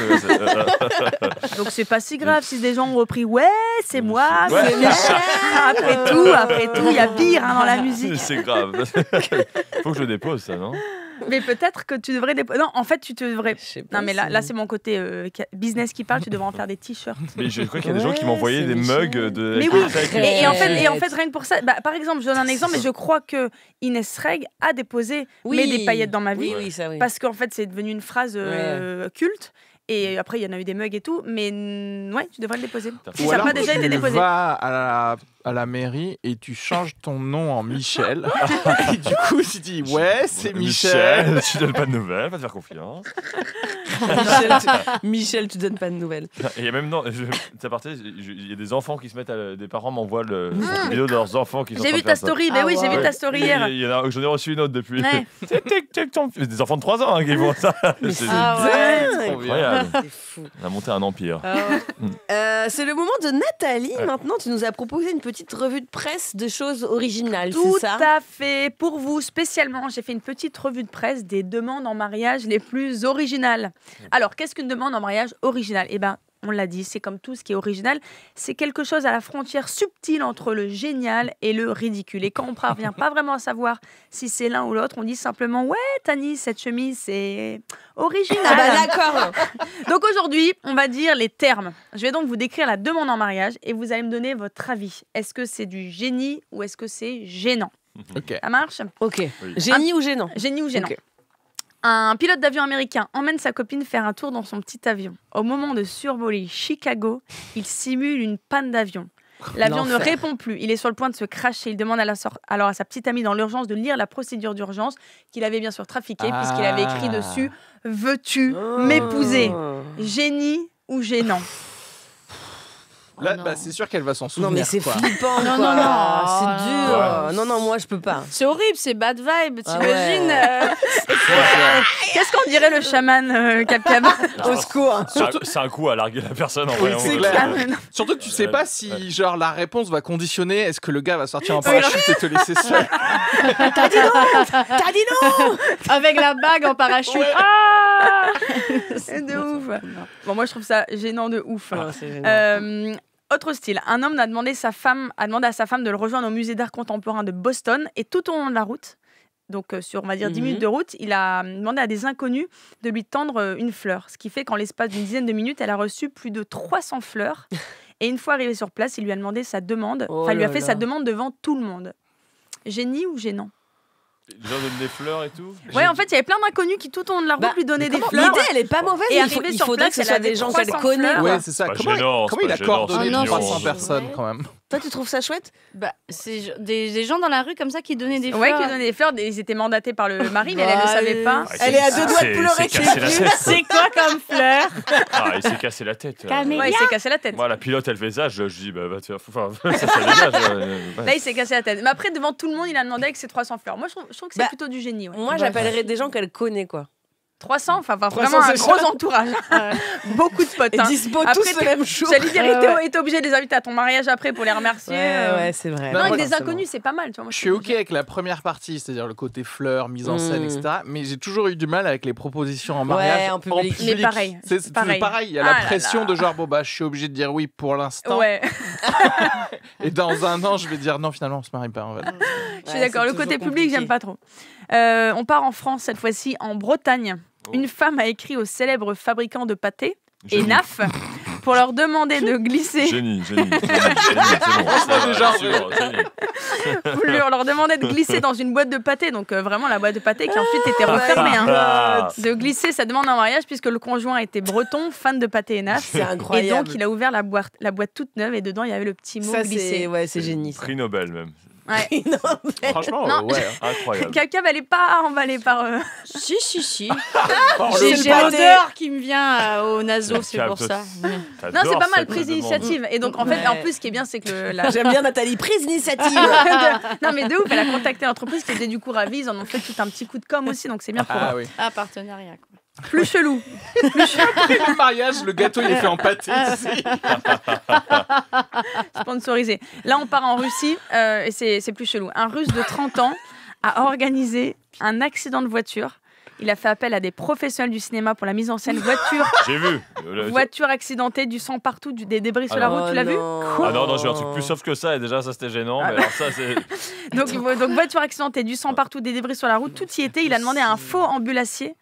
B: Donc c'est pas si grave si des gens ont repris ouais c'est moi,
C: Ouais.
B: c'est Michel. Après tout, il y a pire dans la musique.
C: C'est grave. Faut que je le dépose, ça, non?
B: Mais peut-être que tu devrais déposer. Non, en fait, tu devrais.
A: Je sais pas
B: Non, mais là,
A: si-
B: là c'est mon côté business qui parle. Tu devrais en faire des t-shirts.
C: Mais je crois qu'il y a des gens qui
A: Ouais,
C: m'envoyaient
A: c'est
C: des
A: Michel.
C: mugs de.
B: Mais
C: avec
B: oui.
C: ça, avec
B: Et en
A: Arrête.
B: fait, rien que pour ça, par exemple, je donne un exemple, mais je crois que Inès Reg a déposé mets des paillettes dans ma vie.
A: Oui, ça, oui.
B: Parce qu'en fait, c'est devenu une phrase culte. Et après, il y en a eu des mugs et tout. Mais ouais, tu devrais le déposer. Si
F: Ou
B: ça n'a
F: alors,
B: pas déjà été
F: tu
B: déposé.
F: vas à la mairie et tu changes ton nom en Michel. Et du coup, tu dis ouais, c'est Michel.
C: Tu donnes pas de nouvelles, pas te faire confiance.
A: Michel, tu donnes pas de nouvelles.
C: Et il y a même il y a des enfants qui se mettent des parents m'envoient une vidéo de leurs enfants qui sont en
B: J'ai
C: train
B: vu
C: de
B: ta
C: faire ça.
B: story. Mais oui, j'ai vu ta story hier.
C: J'en ai reçu une autre depuis.
B: Ouais.
C: Des enfants de 3 ans qui font ça. C'est
A: dingue.
C: incroyable.
A: C'est fou.
C: On a monté un empire.
A: C'est le moment de Nathalie. Maintenant, tu nous as proposé une petite revue de presse de choses originales,
B: Tout
A: c'est ça?
B: à fait. Pour vous, spécialement, j'ai fait une petite revue de presse des demandes en mariage les plus originales. Alors, qu'est-ce qu'une demande en mariage originale? Eh bien, on l'a dit, c'est comme tout ce qui est original. C'est quelque chose à la frontière subtile entre le génial et le ridicule. Et quand on ne parvient pas vraiment à savoir si c'est l'un ou l'autre, on dit simplement « Ouais, Tani, cette chemise, c'est original. »
A: Ah bah d'accord.
B: Donc aujourd'hui, on va dire les termes. Je vais donc vous décrire la demande en mariage et vous allez me donner votre avis. Est-ce que c'est du génie ou est-ce que c'est gênant?
F: Ok.
B: Ça marche?
A: Ok. Génie ou gênant?
B: Génie ou gênant?
A: Ok.
B: Un pilote d'avion américain emmène sa copine faire un tour dans son petit avion. Au moment de survoler Chicago, il simule une panne d'avion. L'avion ne
A: L'enfer.
B: répond plus. Il est sur le point de se crasher. Il demande alors à sa petite amie dans l'urgence de lire la procédure d'urgence qu'il avait bien sûr trafiquée puisqu'il avait écrit dessus « Veux-tu m'épouser ?» Génie ou gênant?
F: Là,
G: non.
F: bah, c'est sûr qu'elle va s'en souvenir.
A: Non mais c'est
F: quoi.
A: flippant.
G: Non,
A: quoi.
G: non, non.
A: C'est dur.
C: Ouais.
A: Non, non, moi je peux pas.
G: C'est horrible, c'est bad vibe,
A: Ah
G: t'imagines
A: ouais.
B: Qu'est-ce qu'on dirait le chaman Cap Cap?
A: Au secours.
C: C'est un coup à larguer la personne en
F: Oui,
C: vrai.
F: c'est
C: on-
F: clair.
B: Ah, mais non.
F: Surtout que tu sais pas si
C: Ouais.
F: genre la réponse va conditionner est-ce que le gars va sortir en parachute et te laisser seul.
A: T'as dit non.
G: Avec la bague en parachute.
F: Ouais.
G: Ah
B: C'est de ouf. Bon, moi je trouve ça gênant de ouf.
A: Non, c'est gênant.
B: Autre style, un homme a demandé à sa femme de le rejoindre au musée d'art contemporain de Boston et tout au long de la route, donc sur on va dire 10 minutes de route, il a demandé à des inconnus de lui tendre une fleur, ce qui fait qu'en l'espace d'une dizaine de minutes, elle a reçu plus de 300 fleurs et une fois arrivé sur place, il lui a demandé sa demande,
A: Oh
B: enfin il lui a
A: là
B: fait
A: là.
B: sa demande devant tout le monde. Génie ou gênant?
C: Les gens donnent des fleurs et tout.
B: Ouais, en fait, il y avait plein d'inconnus qui tout au long de la route
A: Bah,
B: lui donnaient des fleurs.
A: L'idée, elle est pas mauvaise.
B: Et
A: mais
B: arrivé
A: il
B: sur
A: faudrait
B: place,
A: que ce
B: elle
A: soit
B: avait
A: des gens qu'elle
B: 300
A: connaît.
B: fleurs.
A: quoi.
F: Ouais, c'est ça.
C: Pas
F: Comment,
C: gênant,
F: comment
C: c'est
F: il a
C: pas gênant,
F: coordonné
G: c'est
F: les
G: mignon.
F: 300 personnes quand même?
A: Toi, tu trouves ça chouette?
G: Bah, c'est des gens dans la rue comme ça qui donnaient des
B: Ouais,
G: fleurs.
B: qui donnaient des fleurs. Ils étaient mandatés par le mari, mais elle ne le
A: Bah,
B: savait pas.
C: Ah,
A: Elle est à deux doigts de
C: c'est
A: pleurer.
C: cassé la tête.
G: C'est quoi comme fleur?
C: Ah, il s'est cassé la tête.
G: Camélia.
B: Ouais, il s'est cassé la tête.
C: Moi, la pilote, elle fait ça, je dis, bah, va te faire. Enfin, ça dégage.
B: Là, il s'est cassé la tête. Mais après, devant tout le monde, il a demandé avec ses 300 fleurs. Moi, je trouve que c'est
A: Bah,
B: plutôt du génie. Ouais.
A: Moi, j'appellerais des gens qu'elle connaît, quoi.
B: 300, enfin
A: 300,
B: vraiment un
A: c'est
B: gros
A: ça.
B: entourage. Beaucoup de potes.
A: Et
B: Hein.
A: dispo
B: Après,
A: tous le même jour.
B: J'allais dire,
A: Ouais,
B: il était obligé de les inviter à ton mariage après pour les remercier.
A: ouais, c'est vrai.
B: Non,
F: Non,
B: avec
F: moi,
B: des inconnus, c'est pas mal. Tu vois, moi,
F: Je suis ok avec la première partie, c'est-à-dire le côté fleurs, mise en scène,
A: Mm.
F: etc. Mais j'ai toujours eu du mal avec les propositions en mariage
A: en public.
B: Mais pareil,
F: C'est
B: c'est
F: pareil.
B: pareil.
F: Il y a
B: Ah
F: la
B: là
F: pression
B: là.
F: de genre bon bah je suis obligé de dire oui pour l'instant.
B: Ouais,
F: Et dans un an je vais dire non finalement on se marie pas en fait.
B: je suis d'accord. Le côté public, j'aime pas trop. On part en France cette fois-ci, en Bretagne.
C: Oh.
B: Une femme a écrit au célèbre fabricant de pâté,
C: Génie.
B: Enaf, pour leur demander de glisser.
C: Génie, c'est bon.
F: Franchement, déjà,
C: sûr, génie.
B: On leur demandait de glisser dans une boîte de pâté, donc vraiment la boîte de pâté qui ensuite était refermée. Hein.
C: Ah.
B: De glisser sa demande en mariage puisque le conjoint était breton, fan de pâté et naf.
A: C'est
B: Et
A: incroyable.
B: donc il a ouvert la boîte toute neuve et dedans il y avait le petit mot
A: Ça,
B: glissé.
A: c'est génie. ça.
C: Prix Nobel, même.
B: Ouais.
A: Non, mais-
F: Franchement,
B: Non.
F: ouais.
C: Incroyable.
B: Cab, elle est pas emballée par.
G: Si.
F: Par
G: J'ai
F: le
G: j'ai
A: pâté.
G: l'odeur qui me vient au naso, c'est pour ça.
B: Non,
C: T'adores
B: c'est pas mal,
C: cette
B: prise
C: demande.
B: d'initiative. Et donc, en fait,
A: Ouais.
B: en plus, ce qui est bien, c'est que
A: J'aime bien Nathalie, prise d'initiative.
B: Non, mais de ouf, elle a contacté l'entreprise qui était du coup ravie. Ils en ont fait tout un petit coup de com aussi, donc c'est bien pour
F: Ah
B: eux.
F: oui.
G: Ah, partenariat. Quoi.
B: Plus chelou.
F: Le mariage, le gâteau, il est fait en pâté.
B: Sponsorisé. Là, on part en Russie et c'est plus chelou. Un Russe de 30 ans a organisé un accident de voiture. Il a fait appel à des professionnels du cinéma pour la mise en scène.
C: J'ai vu.
B: Voiture accidentée, du sang partout, des débris sur
C: Ah
B: la
C: non.
B: route. Tu l'as vu
C: Ah non, j'ai un truc plus soft que ça, et déjà ça c'était gênant, mais alors ça c'est.
B: donc, voiture accidentée, du sang partout, des débris sur la route. Tout y était. Il a demandé à un faux ambulancier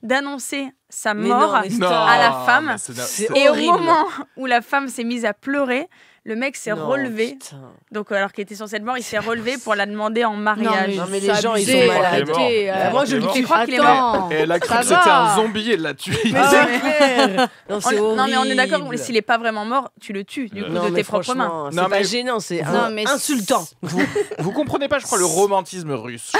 B: d'annoncer sa mort à la femme.
A: C'est
B: Et
A: horrible.
B: au moment où la femme s'est mise à pleurer, le mec s'est
A: Non,
B: relevé.
A: putain.
B: Donc, alors qu'il était censé être mort, il s'est relevé pour la demander en mariage.
A: Non, mais les
G: c'est
A: gens, ils
G: abusé,
A: sont malades.
G: arrêtez,
A: Moi, je le
C: mort.
B: Tu crois qu'il est
G: Attends,
F: Et elle a cru
G: ça
F: que c'était
G: va.
F: un zombie, elle l'a tué.
A: Mais
B: Ah
A: c'est
B: ouais.
A: clair. Non, c'est
B: Non, mais on est d'accord,
A: horrible.
B: s'il est pas vraiment mort, tu le tues du coup
A: Non,
B: de
A: mais
B: tes propres mains.
A: franchement, c'est
F: Non,
A: pas
F: mais-
A: gênant, c'est
G: Non, mais
A: insultant.
F: Vous comprenez pas, je crois, le romantisme russe.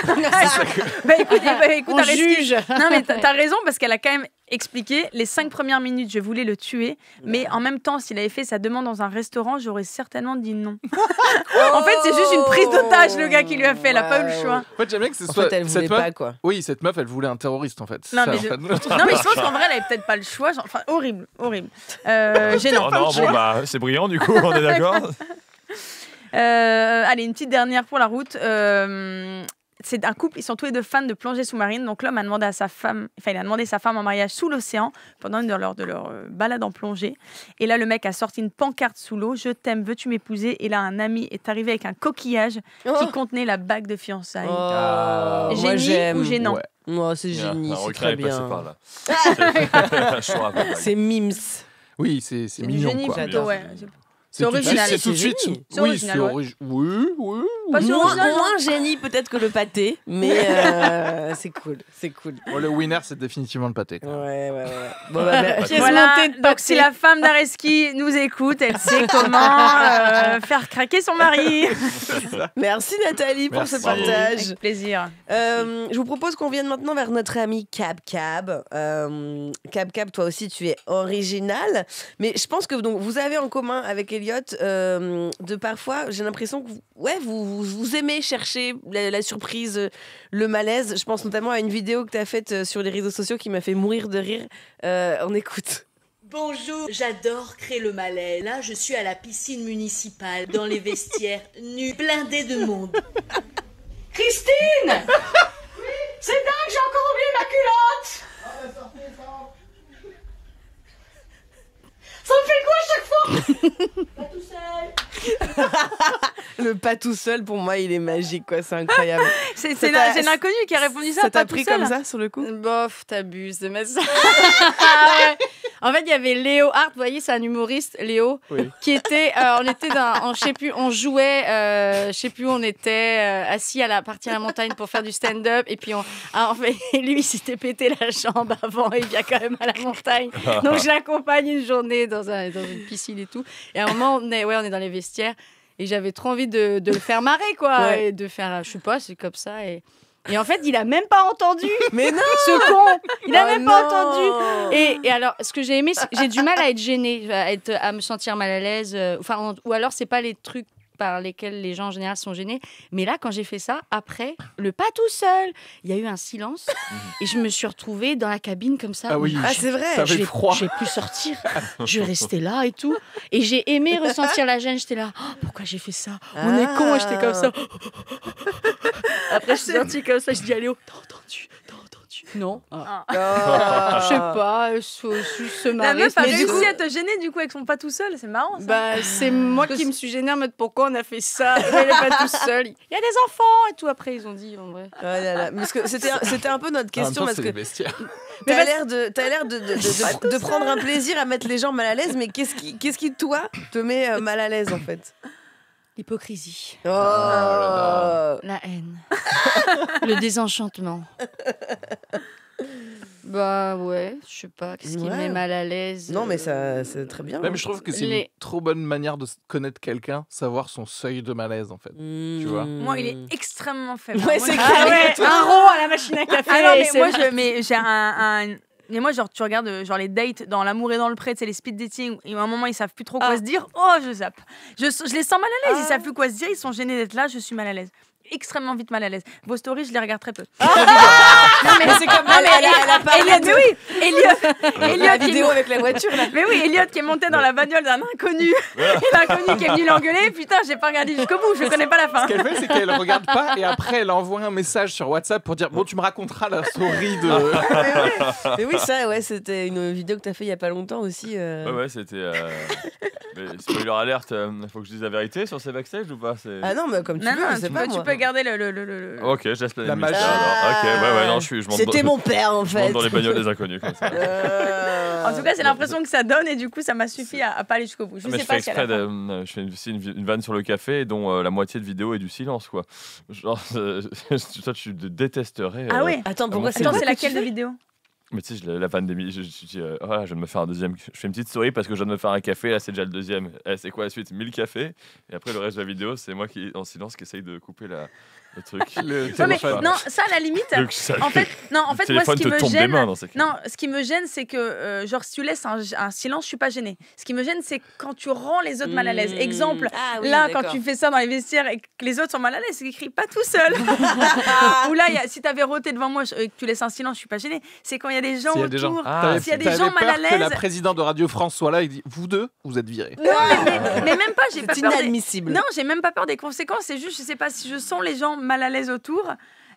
B: Bah écoute,
G: On
B: Areski,
G: juge.
B: non mais t'as raison parce qu'elle a quand même expliqué les 5 premières minutes, je voulais le tuer, mais en même temps, s'il avait fait sa demande dans un restaurant, j'aurais certainement dit non. En fait, c'est juste une prise d'otage, le gars qui lui a fait, elle a pas eu le choix.
F: En fait, j'aime bien que ce
A: En
F: soit
A: fait, elle voulait
F: cette meuf.
A: pas, quoi.
F: Oui, cette meuf, elle voulait un terroriste en fait.
B: Non,
F: Ça,
B: mais
F: en
B: je-
F: fait.
B: Non mais je pense qu'en vrai, elle avait peut-être pas le choix. Enfin, horrible. Gênant.
C: Oh non, bon bah c'est brillant du coup, on est d'accord.
B: Allez, une petite dernière pour la route. C'est un couple, ils sont tous les deux fans de plongée sous-marine. Donc l'homme a demandé à sa femme, il a demandé sa femme en mariage sous l'océan pendant une de leur balade en plongée. Et là, le mec a sorti une pancarte sous l'eau. Je t'aime, veux-tu m'épouser? Et là, un ami est arrivé avec un coquillage qui contenait la bague de fiançailles.
A: Moi,
B: Génie
A: j'aime.
B: ou gênant?
F: Ouais.
A: Moi, c'est génie,
C: Un
A: c'est
C: requin
A: très
C: est passé
A: bien.
C: par là. Je crois,
A: C'est mimes.
F: Oui, c'est
B: C'est du
F: mignon
B: génie
F: quoi.
B: plutôt, ouais.
F: C'est tout de
B: original.
F: suite- C'est tout de
A: C'est
F: suite.
A: génie.
B: C'est
F: Oui,
B: original,
F: c'est
B: ouais.
F: original. Oui.
B: Pas si original, non
A: Moins génie peut-être que le pâté, mais c'est cool, c'est cool.
F: Bon, le winner, c'est définitivement le pâté. quoi.
A: Ouais. Bon, bah,
G: Pièce
B: Voilà,
G: montée de
B: donc
G: pâté.
B: si la femme d'Areski nous écoute, elle sait comment faire craquer son mari.
A: merci Nathalie pour ce
F: Merci.
A: partage.
B: Avec plaisir.
A: Je vous propose qu'on vienne maintenant vers notre ami Cab. Cab, toi aussi tu es original, mais je pense que donc, vous avez en commun avec Elliot de parfois, j'ai l'impression que vous aimez chercher la surprise, le malaise. Je pense notamment à une vidéo que tu as faite sur les réseaux sociaux qui m'a fait mourir de rire. On écoute.
H: Bonjour, j'adore créer le malaise. Là, je suis à la piscine municipale, dans les vestiaires, nus, blindés de monde. Christine C'est dingue, j'ai encore oublié ma culotte Ça me fait quoi à chaque fois Pas tout seul.
A: Le pas tout seul, pour moi, il est magique, quoi. C'est incroyable.
B: C'est
A: Ça t'a-
B: c'est l'inconnu qui a répondu ça,
A: Ça
B: pas
A: t'a
B: tout
A: pris
B: seul.
A: comme ça, sur le coup?
G: Bof, t'abuses de mettre ça. Ouais. En fait, il y avait Léo Hart, vous voyez, c'est un humoriste, Léo,
F: Oui.
G: qui était, on était je sais plus, on jouait, je sais plus où on était, assis à la partie à la montagne pour faire du stand-up, et puis en fait, lui, il s'était pété la jambe avant, et il vient quand même à la montagne. Donc, je l'accompagne une journée dans une piscine et tout. Et à un moment, on est dans les vestiaires, et j'avais trop envie de le faire marrer, quoi,
A: Ouais.
G: et de faire, je sais pas, c'est comme ça, et en fait, il a même pas entendu.
A: Mais non!
G: Ce con, il a
A: Oh
G: même pas
A: non.
G: entendu. Et alors, ce que j'ai aimé, c'est que j'ai du mal à être gênée, à me sentir mal à l'aise. Ou alors, c'est pas les trucs par lesquels les gens en général sont gênés. Mais là, quand j'ai fait ça, après, le pas tout seul, il y a eu un silence et je me suis retrouvée dans la cabine comme ça.
F: Ah oui.
A: Ah, c'est vrai!
F: T'avais
G: Je vais
F: froid.
G: plus sortir. Je restais là et tout. Et j'ai aimé ressentir la gêne. J'étais là, oh, pourquoi j'ai fait ça? On est con. Et j'étais comme ça. Après, je suis sortie comme ça. Je dis à Léo, t'as entendu? Non. Ah.
A: Oh.
G: Je sais pas, se
B: La
G: marrer.
B: meuf a
G: mais du
B: réussi
G: coup,
B: à te gêner du coup avec son pas tout seul, c'est marrant ça.
G: bah, c'est moi qui me suis gênée en mode pourquoi on a fait ça. Mais il est pas tout seul. Il y a des enfants et tout. Après, ils ont dit en vrai.
A: Oh là là. Parce que c'était un peu notre
F: En même
A: question
F: temps,
A: parce
F: c'est
A: que
F: les vestiaires.
A: t'as l'air de prendre un plaisir à mettre les gens mal à l'aise, mais qu'est-ce qui toi te met mal à l'aise en fait?
G: L'hypocrisie,
A: Oh.
G: la haine, le désenchantement. Bah ouais, je sais pas, qu'est-ce qui me met mal à l'aise.
A: Non, mais ça, c'est très bien.
F: Mais je trouve que c'est une trop bonne manière de connaître quelqu'un, savoir son seuil de malaise en fait. Tu vois.
B: Moi, il est extrêmement faible.
A: Ouais,
B: Moi,
A: c'est
G: un rond à la machine à café.
B: Ah non, mais
G: c'est
B: moi,
G: vrai.
B: j'ai un. Mais moi, genre, tu regardes genre les dates dans L'amour et dans le pré, c'est les speed dating, et à un moment, ils savent plus trop quoi se dire. Oh, je zappe. Je les sens mal à l'aise, ils savent plus quoi se dire, ils sont gênés d'être là, je suis mal à l'aise. Extrêmement vite mal à l'aise. Vos stories, je les regarde très peu.
A: Non, mais c'est comme elle a pas
B: Elliot, mais oui, Elliot
A: la vidéo avec la voiture là.
B: Mais oui, Elliot qui est monté dans la bagnole d'un inconnu, et l'inconnu qui est venu l'engueuler. Putain, j'ai pas regardé jusqu'au bout, je connais pas la fin.
F: Ce qu'elle fait, c'est qu'elle regarde pas et après elle envoie un message sur WhatsApp pour dire bon, tu me raconteras la story de.
A: Mais oui, ça, ouais, c'était une vidéo que t'as fait il y a pas longtemps aussi.
C: Ouais, c'était. Mais spoiler alerte, faut que je dise la vérité sur ces backstage ou pas?
A: Ah non, mais comme tu veux, je sais pas.
B: Tu peux garder le.
C: Ok, je laisse
F: La
C: magie.
F: magie.
C: Ok, ouais, non, je monte
A: C'était
C: dans-
A: mon père en
C: je monte
A: fait.
C: dans les bagnoles des inconnus comme ça.
B: En tout cas, c'est l'impression que ça donne, et du coup, ça m'a suffi à pas aller jusqu'au bout. Je
C: Mais
B: sais
C: je
B: pas
C: fais
B: si à la
C: exprès,
B: fin.
C: je fais aussi une vanne sur le café dont la moitié de vidéo est du silence, quoi. Genre, toi, tu détesterais.
B: Ah ouais.
A: Attends, pourquoi c'est
B: Attends,
A: quoi
B: c'est
A: que
B: laquelle
A: tu
B: de
A: fais
B: vidéo?
C: Mais tu sais, la vanne des je dis, voilà, je viens de me faire un deuxième. Je fais une petite story parce que je viens de me faire un café, là, c'est déjà le deuxième. C'est quoi la suite? 1000 cafés. Et après, le reste de la vidéo, c'est moi qui, en silence, qui essaye de couper le truc.
B: Non, ça, à la limite. En fait, moi, ce
C: téléphone
B: qui
C: te
B: me
C: tombe des
B: gêne.
C: mains dans ces cas.
B: Non, ce qui me gêne, c'est que, genre, si tu laisses un silence, je suis pas gênée. Ce qui me gêne, c'est quand tu rends les autres mal à l'aise. Exemple,
A: Ah oui,
B: là,
A: d'accord.
B: quand tu fais ça dans les vestiaires et que les autres sont mal à l'aise, c'est qu'ils crient pas tout seul. Ou là, si t'avais roté devant moi et que tu laisses un silence, je suis pas gênée. C'est quand il y a des gens
F: S'il y a des gens.
B: autour.
C: Ah,
B: S'il y a des
F: T'avais
B: gens mal à
F: peur que la
B: l'aise.
F: présidente de Radio France soit là et dit vous deux, vous êtes virés.
B: Non, mais même pas, j'ai pas
A: C'est
B: peur des...
A: inadmissible.
B: Non, j'ai même pas peur des conséquences. C'est juste, je sais pas, si je sens les gens mal à l'aise autour,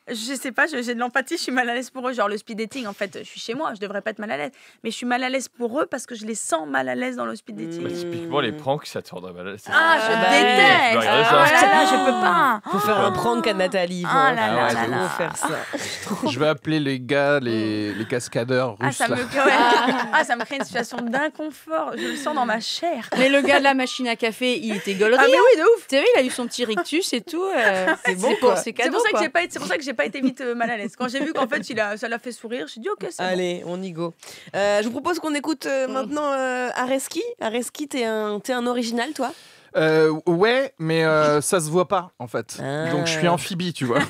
B: je sais pas, j'ai de l'empathie, je suis mal à l'aise pour eux. Genre le speed dating, en fait, je suis chez moi, je devrais pas être mal à l'aise. Mais je suis mal à l'aise pour eux parce que je les sens mal à l'aise dans le speed dating.
C: Mais typiquement, les pranks, ça te rendrait mal à l'aise.
B: Ah, je
A: bah oui.
C: Tu
B: déteste.
C: vas regarder
B: Ah
C: ça.
B: là là, je peux pas.
A: Faut faire un prank à Nathalie.
B: Ah là là
F: ouais,
B: là
F: de
B: là.
A: Faut faire ça.
F: Je vais appeler les gars, les cascadeurs
B: Ah,
F: russes.
B: ça
F: là.
B: me crée une situation d'inconfort. Je le sens dans ma chair.
G: Mais le gars de la machine à café, il était gaulerie.
B: Ah mais oui, de ouf.
G: Tu sais, il a eu son petit rictus et tout. C'est bon,
A: quoi.
G: c'est
B: C'est
G: cadeau.
B: pour ça que
G: quoi.
B: j'ai pas été vite mal à l'aise. Quand j'ai vu qu'en fait ça l'a fait sourire, j'ai dit ok, c'est bon.
A: Allez, on y go. Je vous propose qu'on écoute maintenant Areski. Areski, t'es un original, toi?
F: Ouais, mais ça se voit pas en fait.
A: Ah.
F: Donc je suis amphibie, tu vois.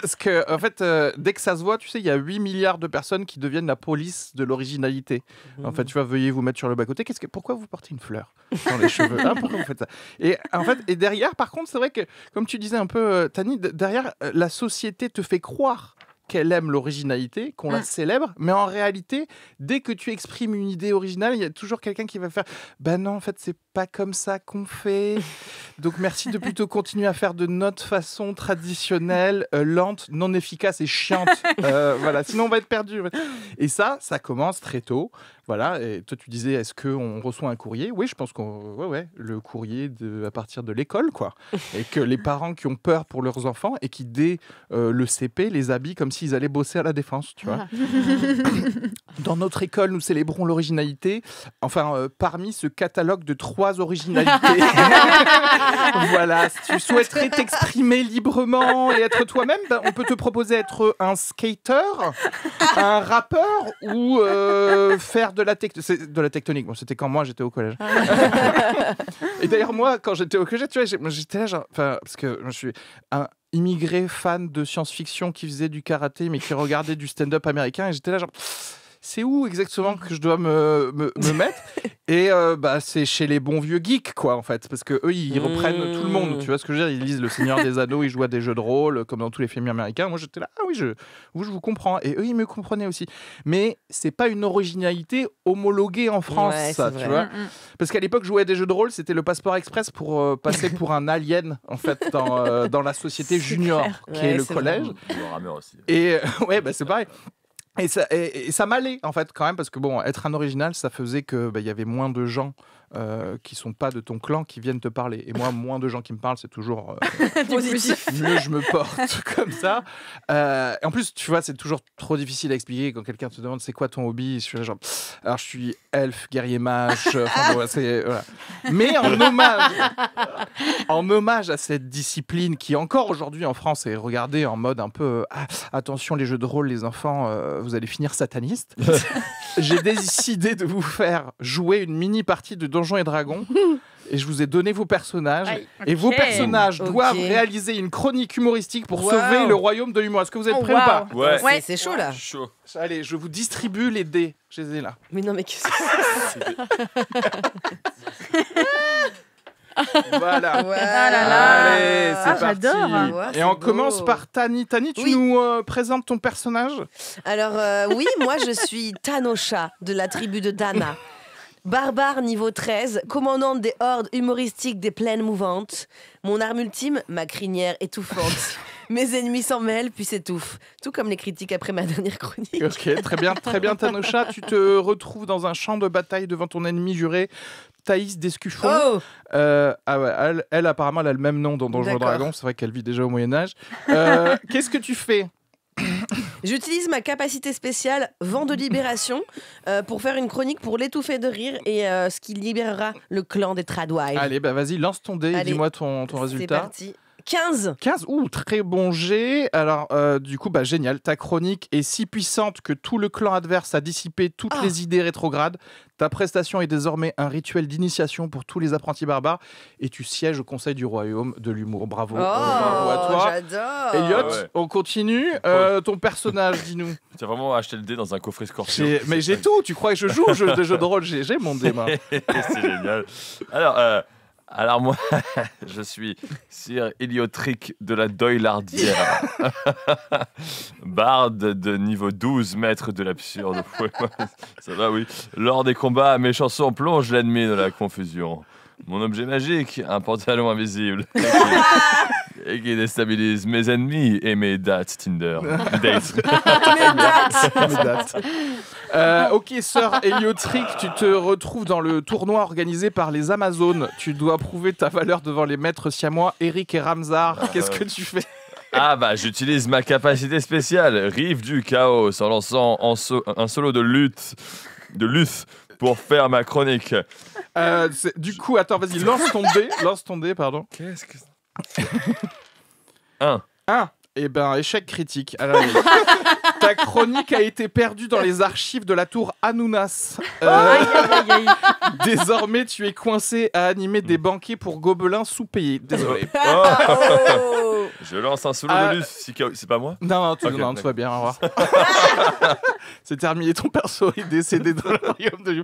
F: Parce que en fait, dès que ça se voit, tu sais, il y a 8 milliards de personnes qui deviennent la police de l'originalité. En fait, tu vois, veuillez vous mettre sur le bas-côté. Pourquoi vous portez une fleur dans les cheveux, hein? Pourquoi vous faites ça? Et en fait, et derrière, par contre, c'est vrai que, comme tu disais un peu, Tani, derrière, la société te fait croire qu'elle aime l'originalité, qu'on la célèbre, mais en réalité, dès que tu exprimes une idée originale, il y a toujours quelqu'un qui va faire « Bah non, en fait, c'est pas comme ça qu'on fait. Donc merci de plutôt continuer à faire de notre façon traditionnelle, lente, non efficace et chiante. Voilà, sinon on va être perdu. » Et ça commence très tôt. Voilà, et toi tu disais, est-ce qu'on reçoit un courrier? Oui, je pense ouais, le courrier à partir de l'école, quoi. Et que les parents qui ont peur pour leurs enfants et qui, dès le CP, les habillent comme s'ils allaient bosser à la Défense, tu vois. Dans notre école, nous célébrons l'originalité. Enfin, parmi ce catalogue de 3 originalités. Voilà, si tu souhaiterais t'exprimer librement et être toi-même, ben, on peut te proposer être un skater, un rappeur ou faire de la tectonique. Bon, c'était quand moi j'étais au collège. Et d'ailleurs, moi, quand j'étais au collège, tu vois, j'étais là, genre, parce que je suis un immigré fan de science-fiction qui faisait du karaté mais qui regardait du stand-up américain, et j'étais là, genre, c'est où exactement que je dois me mettre? Et bah, c'est chez les bons vieux geeks, quoi, en fait. Parce que eux, ils reprennent tout le monde. Tu vois ce que je veux dire? Ils lisent Le Seigneur des Anneaux, ils jouent à des jeux de rôle, comme dans tous les films américains. Moi, j'étais là, ah oui, je vous comprends. Et eux, ils me comprenaient aussi. Mais c'est pas une originalité homologuée en France,
A: Ouais,
F: ça,
A: c'est
F: tu
A: vrai.
F: vois. Parce qu'à l'époque, jouer à des jeux de rôle, c'était le passeport express pour passer pour un alien, en fait, dans la société junior, qui est
A: Ouais,
F: le
A: c'est
F: collège.
C: Le rameur aussi.
F: Et ouais, bah, c'est pareil. Et ça m'allait, en fait, quand même, parce que bon, être un original, ça faisait que y avait moins de gens qui sont pas de ton clan qui viennent te parler. Et moi, moins de gens qui me parlent, c'est toujours
B: Positif.
F: mieux je me porte comme ça. Et en plus, tu vois, c'est toujours trop difficile à expliquer quand quelqu'un te demande c'est quoi ton hobby. Je suis là, genre, alors je suis elfe, guerrier mage. Voilà. Mais en hommage à cette discipline qui encore aujourd'hui en France est regardée en mode un peu attention les jeux de rôle, les enfants, vous allez finir sataniste. J'ai décidé de vous faire jouer une mini partie de Donjons et Dragons. Et je vous ai donné vos personnages.
G: Aïe,
F: Et vos
B: ok.
F: personnages doivent
A: Ok.
F: réaliser une chronique humoristique pour
A: Wow.
F: sauver le royaume de l'humour. Est-ce que vous êtes
B: Oh,
F: prêts ou pas?
C: Ouais.
B: Ouais.
A: C'est chaud là.
C: Chaud.
F: Allez, je vous distribue les dés. Je les ai là.
A: Mais non, mais qu'est-ce que
F: Voilà.
A: Ouais.
B: Ah là là.
F: Allez, c'est
B: Ah,
F: parti.
B: j'adore.
A: Ouais,
F: Et
A: c'est
F: on
A: beau.
F: commence par Tani. Tani, tu
A: Oui.
F: nous présentes ton personnage?
A: Alors, oui, moi je suis Tanosha de la tribu de Dana. Barbare niveau 13, commandante des hordes humoristiques des plaines mouvantes. Mon arme ultime, ma crinière étouffante. Mes ennemis s'en mêlent puis s'étouffent. Tout comme les critiques après ma dernière chronique.
F: Ok, très bien, Tanosha. Tu te retrouves dans un champ de bataille devant ton ennemi juré, Thaïs d'Escuffon.
A: Oh
F: Ah ouais, elle, apparemment, elle a le même nom dans Donjons et
A: D'accord.
F: Dragons. C'est vrai qu'elle vit déjà au Moyen-Âge. Qu'est-ce que tu fais?
A: J'utilise ma capacité spéciale vent de libération pour faire une chronique pour l'étouffer de rire et ce qui libérera le clan des Tradwives.
F: Allez, bah vas-y, lance ton dé et
A: Allez,
F: dis-moi ton
A: C'est
F: résultat.
A: parti. 15.
F: 15, très bon jet. Alors, du coup, génial. Ta chronique est si puissante que tout le clan adverse a dissipé toutes
A: Ah.
F: les idées rétrogrades. Ta prestation est désormais un rituel d'initiation pour tous les apprentis barbares et tu sièges au Conseil du Royaume de l'humour. Bravo.
A: Oh,
F: Bravo à toi.
A: j'adore.
F: Elliot,
C: Ouais.
F: on continue. Ton personnage, dis-nous.
C: Tu as vraiment acheté le dé dans un coffret Scorpion.
F: Mais j'ai tout. Tu crois que je joue au jeu de rôle? J'ai mon dé, moi.
C: C'est génial. Alors moi, je suis Sir Héliotric de la Doylardière. Barde de niveau 12, maître de l'absurde. Ouais, ça va, oui. Lors des combats, mes chansons plongent l'ennemi dans la confusion. Mon objet magique, un pantalon invisible, et qui déstabilise mes ennemis et mes dates Tinder. Dates.
F: Mes dates. Ok, sœur Héliotric, tu te retrouves dans le tournoi organisé par les Amazones. Tu dois prouver ta valeur devant les maîtres siamois Eric et Ramsar. Qu'est-ce que tu fais?
C: Ah bah j'utilise ma capacité spéciale, Rive du Chaos, en lançant un solo de lutte pour faire ma chronique.
F: Du coup, attends, vas-y, lance ton dé, pardon.
C: Qu'est-ce que c'est? 1.
F: Eh ben, échec critique. Alors, ta chronique a été perdue dans les archives de la tour Anounas. Désormais, tu es coincé à animer des banquets pour gobelins sous-payés. Désolé.
A: Oh.
C: Je lance un solo de lutte, c'est pas moi?
F: Non, tout
C: Ok,
F: va bien, au revoir. C'est terminé, ton perso est décédé dans le royaume de Dieu.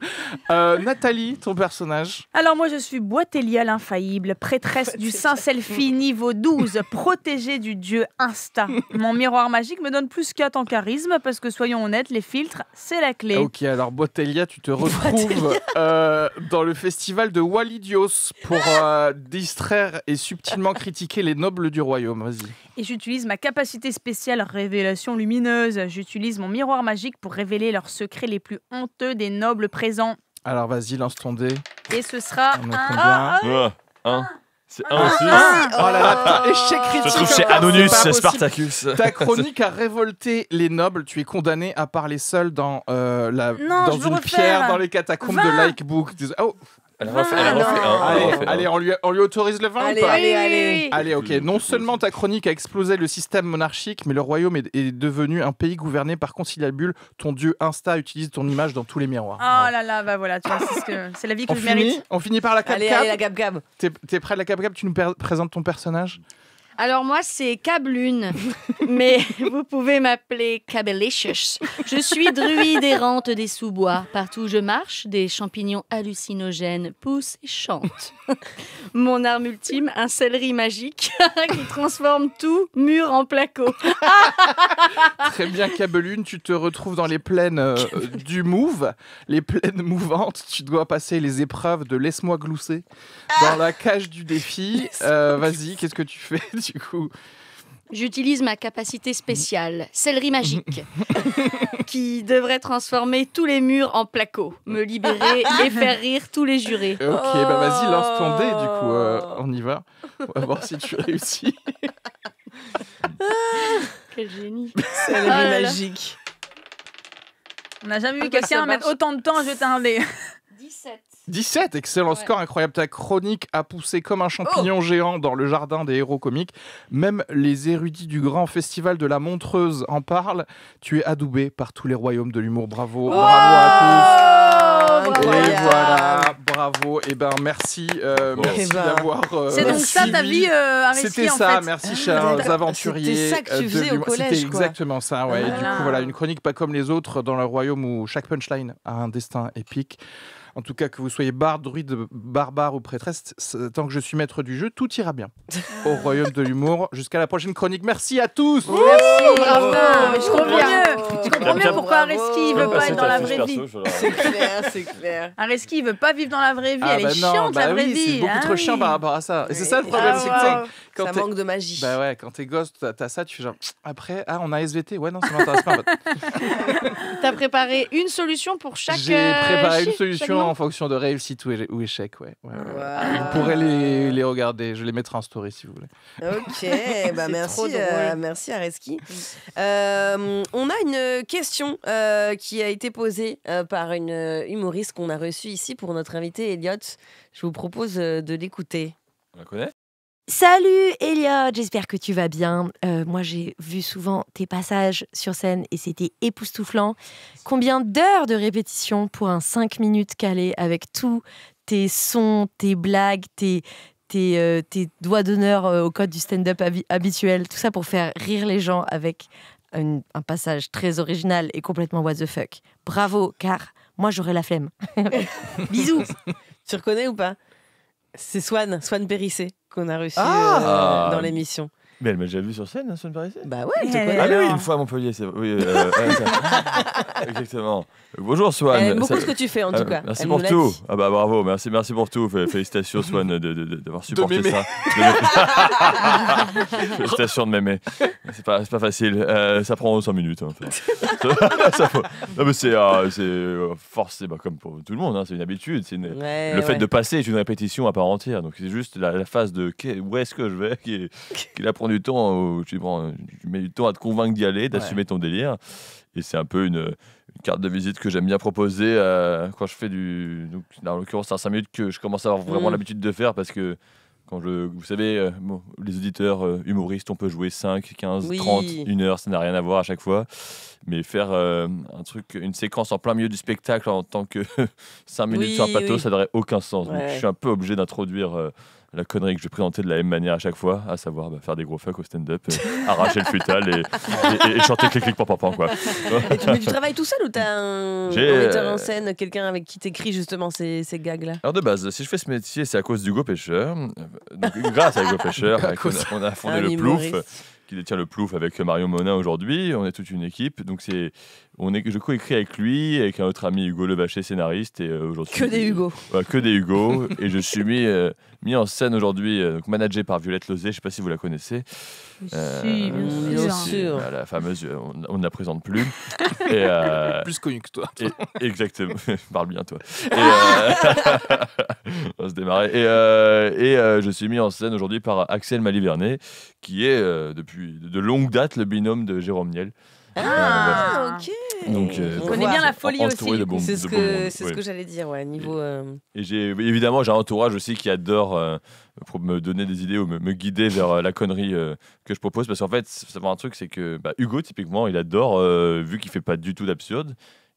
F: Nathalie, ton personnage.
B: Alors moi je suis Boitelia l'infaillible, prêtresse du Saint Selfie niveau 12, protégée du dieu Insta. Mon miroir magique me donne plus qu'à ton charisme parce que soyons honnêtes, les filtres, c'est la clé.
F: Ok, alors Boitelia, tu te retrouves dans le festival de Walidios pour distraire et subtilement critiquer les nobles du royaume. Vas-y.
B: Et j'utilise ma capacité spéciale révélation lumineuse. J'utilise mon miroir magique pour révéler leurs secrets les plus honteux des nobles présents.
F: Alors vas-y, lance ton dé.
B: Et ce sera
F: On est
B: un...
F: combien?
C: 1. C'est 1 aussi.
F: Oh là là, échec
C: Je
F: critique.
C: trouve chez
F: encore,
C: Anonus,
F: c'est pas possible.
C: Spartacus.
F: Ta chronique a révolté les nobles. Tu es condamné à parler seul dans,
B: Non,
F: dans
B: je veux
F: une
B: refaire.
F: pierre dans les catacombes
B: 20.
F: de Likebook. Oh,
C: Elle refait
A: Ah,
C: un.
A: non.
F: allez, on lui autorise le 20
A: Allez,
F: ou pas?
A: allez.
F: Allez, ok. Non seulement ta chronique a explosé le système monarchique, mais le royaume est devenu un pays gouverné par conciliabule. Ton dieu Insta utilise ton image dans tous les miroirs.
B: Oh là là, bah voilà, tu vois, c'est la vie que je mérite.
F: On finit par la
A: Allez,
F: cap-cap.
A: allez, la gab-gab.
F: T'es prêt à la cap-cap? Tu nous présentes ton personnage?
G: Alors moi, c'est Cablune, mais vous pouvez m'appeler Cabelicious. Je suis druide errante des sous-bois. Partout où je marche, des champignons hallucinogènes poussent et chantent. Mon arme ultime, un céleri magique qui transforme tout mur en placo.
F: Très bien, Cabelune, tu te retrouves dans les plaines du Move, les plaines mouvantes. Tu dois passer les épreuves de Laisse-moi glousser dans la cage du défi. Vas-y, qu'est-ce que tu fais du coup?
G: J'utilise ma capacité spéciale, céleri magique, qui devrait transformer tous les murs en placo, me libérer et faire rire tous les jurés.
F: Ok, bah vas-y, lance ton dé, du coup, on y va. On va voir si tu réussis.
G: Quel génie.
A: Céleri
G: Ah là là.
A: magique.
B: On n'a jamais
G: Ah
B: vu
G: bah,
B: quelqu'un
G: ça
B: mettre
G: marche.
B: autant de temps à jeter un dé.
G: 17.
F: 17, excellent
G: Ouais.
F: score, incroyable. Ta chronique a poussé comme un champignon géant dans le jardin des héros comiques. Même les érudits du grand festival de la Montreuse en parlent. Tu es adoubé par tous les royaumes de l'humour. Bravo, bravo à tous. Et
A: Incroyable.
F: voilà, bravo. Et ben merci, merci
A: Eh ben,
F: d'avoir.
B: C'est donc ça ta
F: suivi.
B: vie, Areski,
F: C'était
B: en
F: ça,
B: fait.
F: merci chers
A: C'était
F: aventuriers.
A: ça que tu
F: de
A: faisais au
F: l'humour.
A: collège,
F: C'était
A: quoi.
F: exactement ça, ouais. Et du
B: Voilà.
F: coup, voilà, une chronique pas comme les autres dans le royaume où chaque punchline a un destin épique. En tout cas, que vous soyez barde, druide, barbare ou prêtresse, tant que je suis maître du jeu, tout ira bien. Au royaume de l'humour. Jusqu'à la prochaine chronique. Merci à tous.
B: Merci, bravo.
A: Bravo.
B: Je comprends mieux. Je comprends mieux pourquoi Areski il veut pas être dans la vraie vie.
A: C'est clair, c'est clair.
B: Areski il veut pas vivre dans la vraie vie.
F: Ah
B: Elle
F: bah
B: est
F: non,
B: chiante
F: bah
B: la vraie
F: oui,
B: vie.
F: c'est beaucoup
B: Ah
F: trop chiant
B: oui.
F: par rapport à ça. Et c'est ça le
A: Oui.
F: problème,
B: Ah
F: c'est
B: ouais.
F: que quand
A: Ça
F: t'es-
A: manque de magie.
F: Bah ouais, quand t'es gosse, t'as ça, tu fais genre après, on a SVT. Ouais, non, ça m'intéresse pas.
G: T'as préparé une solution pour chaque.
F: J'ai préparé une
G: chaque
F: solution
G: moment
F: en fonction de réussite ou échec. Ouais. Ouais.
A: Wow.
F: Vous pourrez les regarder. Je les mettrai en story si vous voulez.
A: Ok, bah
G: C'est
A: merci,
G: trop drôle.
A: merci Areski. On a une question qui a été posée par une humoriste qu'on a reçue ici pour notre invité Elliot. Je vous propose de l'écouter.
C: On la connaît?
I: Salut Elliot, j'espère que tu vas bien. Moi j'ai vu souvent tes passages sur scène et c'était époustouflant. Combien d'heures de répétition pour un 5 minutes calé avec tous tes sons, tes blagues, tes doigts d'honneur au code du stand-up habituel, tout ça pour faire rire les gens avec un passage très original et complètement what the fuck. Bravo, car moi j'aurais la flemme. Bisous.
A: Tu reconnais ou pas? C'est Swan Périssé qu'on a reçu
C: Ah.
A: dans l'émission.
C: Mais elle m'a déjà vu sur scène, hein, Swan Périssé.
A: Bah ouais, elle te
B: Elle
A: connaît.
C: Ah oui,
B: alors
C: une fois à Montpellier, c'est oui, ça. Exactement. Bonjour Swan.
A: Elle aime beaucoup
C: Ça-
A: ce que tu fais en tout cas.
C: Merci
A: Elle
C: pour
A: nous l'a
C: tout.
A: dit.
C: Ah bah bravo, merci pour tout. Félicitations Swan d'avoir supporté
F: m'aimer.
C: ça. Félicitations de m'aimer. C'est pas facile. Ça prend 5 minutes hein, en fait. Non mais c'est forcé, bah, comme pour tout le monde. Hein, c'est une habitude. C'est
A: Ouais,
C: le fait
A: ouais.
C: de passer est une répétition à part entière. Donc c'est juste la phase de où est-ce que je vais qui là prend du temps. Où tu mets du temps à te convaincre d'y aller, d'assumer ton délire. Et c'est un peu une carte de visite que j'aime bien proposer quand je fais donc, en l'occurrence, c'est un 5 minutes que je commence à avoir vraiment l'habitude de faire parce que vous savez, les auditeurs humoristes, on peut jouer 5, 15,
A: Oui.
C: 30, 1 heure, ça n'a rien à voir à chaque fois. Mais faire une séquence en plein milieu du spectacle en tant que 5 minutes
A: Oui,
C: sur un plateau,
A: oui.
C: ça n'aurait aucun sens. Donc,
A: Ouais.
C: je suis un peu obligé d'introduire la connerie que je vais présenter de la même manière à chaque fois, à savoir faire des gros fucks au stand-up, arracher le futal et chanter clic pam quoi.
A: Mais tu travailles tout seul ou t'as un metteur en scène, quelqu'un avec qui t'écrit justement ces gags-là?
C: Alors de base, si je fais ce métier, c'est à cause d'Hugo Pêcheur. Donc, grâce à Hugo Pêcheur, on a fondé
A: Un
C: le Plouf,
A: humoriste.
C: qui détient le Plouf avec Marion Monin aujourd'hui. On est toute une équipe. Donc je co-écris avec lui, avec un autre ami Hugo Levaché, scénariste. Et aujourd'hui,
A: Que des Hugo.
C: Ouais, que des Hugo. Et je suis mis en scène aujourd'hui, donc managé par Violette Lozé. Je ne sais pas si vous la connaissez.
B: Si,
A: bien sûr.
C: La fameuse, on ne la présente plus. Et,
F: Plus connu que toi.
C: exactement, parle bien toi. On va se démarrer. Et je suis mis en scène aujourd'hui par Axel Malivernet, qui est depuis de longue date le binôme de Jérôme Niel.
A: Ah, ok.
C: Donc,
A: On
B: connaît
A: voit.
B: bien la folie
C: entouré
B: aussi.
C: de bon-
A: C'est
C: de
A: ce
C: bon monde,
A: que, c'est ce
C: ouais.
A: que j'allais dire, ouais, niveau...
C: Et évidemment, j'ai un entourage aussi qui adore pour me donner des idées ou me guider vers la connerie que je propose. Parce qu'en fait, c'est un truc, c'est que Hugo, typiquement, il adore, vu qu'il fait pas du tout d'absurde,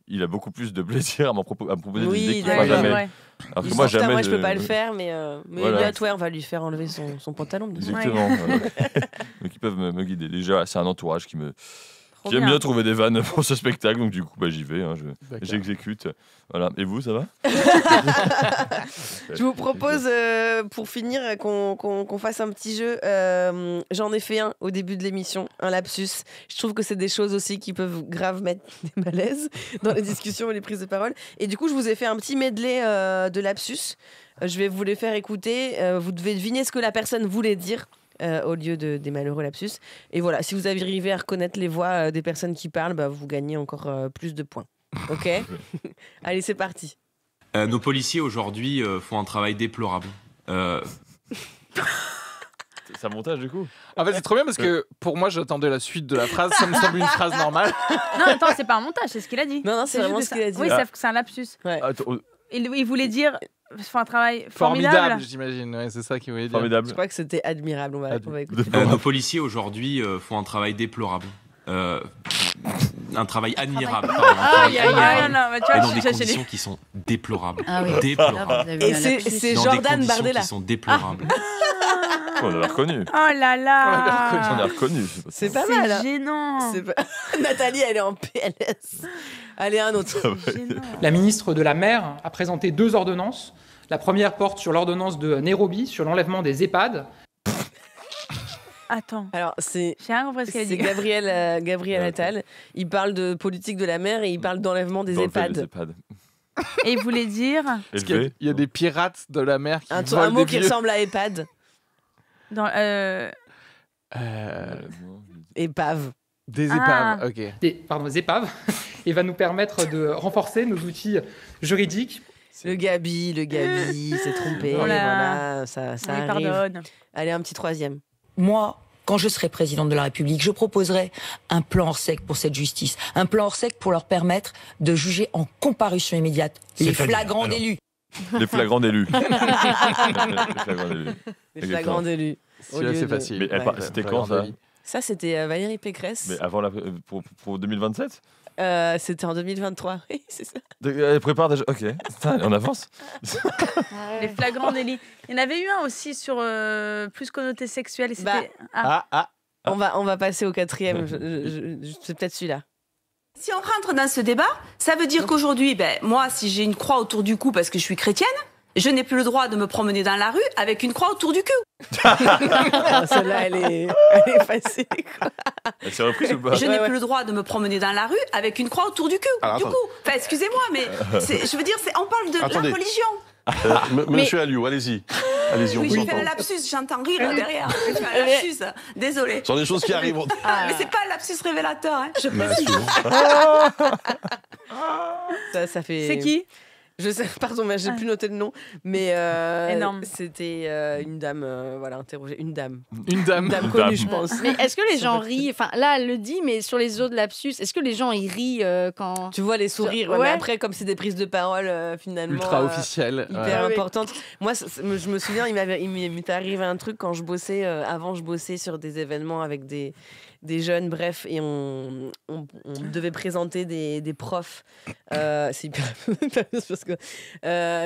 C: il a beaucoup plus de plaisir à me proposer des idées qu'il ne fera
A: d'accord.
C: jamais.
B: Ouais.
C: Alors que
A: Il
C: moi,
A: sort, putain,
C: jamais.
A: moi, je peux pas le faire, mais
C: Voilà.
A: Elliot, ouais, on va lui faire enlever son pantalon. bien sûr.
C: Exactement. Voilà. Donc ils peuvent me guider. Déjà, c'est un entourage qui me.
B: Trop
C: J'aime
B: bien.
C: bien trouver des vannes pour ce spectacle, donc du coup, j'y vais,
F: D'accord.
C: j'exécute. Voilà. Et vous, ça va?
A: Je vous propose, pour finir, qu'on fasse un petit jeu. J'en ai fait un au début de l'émission, un lapsus. Je trouve que c'est des choses aussi qui peuvent grave mettre des malaises dans les discussions et les prises de parole. Et du coup, je vous ai fait un petit medley de lapsus. Je vais vous les faire écouter. Vous devez deviner ce que la personne voulait dire. au lieu des malheureux lapsus. Et voilà, si vous arrivez à reconnaître les voix des personnes qui parlent, bah, vous gagnez encore plus de points. Ok. Allez, c'est parti.
J: Nos policiers aujourd'hui font un travail déplorable.
C: C'est un montage du coup.
F: En fait, c'est trop bien parce que pour moi, j'attendais la suite de la phrase. Ça me semble une phrase normale.
B: Non, attends, c'est pas un montage, c'est ce qu'il a dit.
A: Non, c'est vraiment ce qu'il a dit.
B: Oui, c'est un lapsus.
A: Ouais.
C: Attends,
B: Il voulait dire un travail
F: Formidable,
B: formidable.
F: j'imagine. Ouais, c'est ça qu'il voulait dire.
C: formidable.
A: Je crois que c'était admirable. On va écouter.
J: Nos policiers aujourd'hui font un travail déplorable. Un travail admirable. Pardon, un travail admirable.
B: Non, mais tu
J: Et
B: vois,
J: dans
B: je
J: des
B: suis gênée.
J: conditions qui sont déplorables.
G: Ah oui.
J: Déplorables.
A: Et c'est
J: Dans
A: Jordan
J: des conditions
A: Bardella.
J: qui sont déplorables.
C: On l'a reconnu.
B: Oh là là.
C: On l'a reconnu.
A: C'est pas mal. Hein.
B: C'est gênant.
A: C'est pas- Nathalie, elle est en PLS. Allez, un autre.
B: Gênant.
K: La ministre de la Mer a présenté 2 ordonnances. La première porte sur l'ordonnance de Nairobi sur l'enlèvement des EHPAD.
B: Attends.
A: Alors, c'est
B: J'ai rien compris ce qu'elle a
A: c'est
B: dit.
A: Gabriel Attal. Il parle de politique de la mer et il parle d'enlèvement des
C: Dans le fait, les
A: EHPAD.
B: Et il voulait dire
F: Parce qu'il y a-
C: Élevé.
F: il y a des pirates de la mer qui
A: Un
F: volent
A: mot
F: des
A: qui
F: vieux.
A: ressemble à EHPAD.
B: dans
A: Épave.
F: Des
B: Ah.
F: épaves, ok.
K: Des épaves et va nous permettre de renforcer nos outils juridiques.
A: Le Gabi s'est trompé.
B: Oh là.
A: Voilà, ça
B: oui,
A: arrive.
B: pardonne.
A: Allez, un petit troisième.
L: Moi, quand je serai présidente de la République, je proposerai un plan hors sec pour cette justice. Un plan hors sec pour leur permettre de juger en comparution immédiate les flagrants d'élus.
C: Les flagrants d'élus. Les flagrants d'élus.
A: Les flagrants d'élus.
F: Celui-là, c'est facile.
C: Mais
A: Ouais.
C: c'était quand ça?
A: Ça, c'était Valérie Pécresse.
C: Mais avant pour 2027?
A: C'était en 2023. Oui, c'est ça.
C: Elle prépare déjà. Ok. Putain, on avance.
B: Les flagrants délits. Il y en avait eu un aussi sur plus connoté sexuel. Et c'était...
A: On va passer au quatrième. C'est peut-être celui-là.
M: Si on rentre dans ce débat, ça veut dire qu'aujourd'hui, moi, si j'ai une croix autour du cou parce que je suis chrétienne, je n'ai plus le droit de me promener dans la rue avec une croix autour du cul.
A: Celle-là, elle est facile. Quoi.
C: Elle s'est reprise ou pas?
M: Je n'ai plus le droit de me promener dans la rue avec une croix autour du cul.
N: Alors,
M: du
N: attends.
M: coup, enfin, excusez-moi, mais je veux dire, on parle de
N: Attendez.
M: la religion.
N: Monsieur Alliot, allez-y. Allez-y, on
M: Oui,
N: vous
M: j'ai fait
N: entend.
M: un lapsus, j'entends rire là derrière. J'ai fait un lapsus, désolé.
N: Ce sont des choses qui arrivent.
M: Mais c'est pas un lapsus révélateur, hein. Je
N: Mais
M: précise.
A: Ça fait.
B: C'est qui?
A: Je sais, pardon, mais j'ai plus noté le nom. Mais
B: Énorme.
A: c'était une dame, voilà, interrogée. Une dame.
F: Une dame.
A: Connue, je pense.
G: Mais est-ce que les gens rient? Enfin, là, elle le dit, mais sur les autres lapsus, est-ce que les gens ils rient quand.
A: Tu vois les sourires, ouais,
G: Ouais.
A: mais après, comme c'est des prises de parole finalement.
F: Ultra officiel.
A: Hyper
F: Ouais.
A: importante. Moi, je me souviens, il m'est arrivé un truc quand je bossais. Avant, je bossais sur des événements avec des jeunes, bref, et on devait présenter des profs. C'est hyper parce que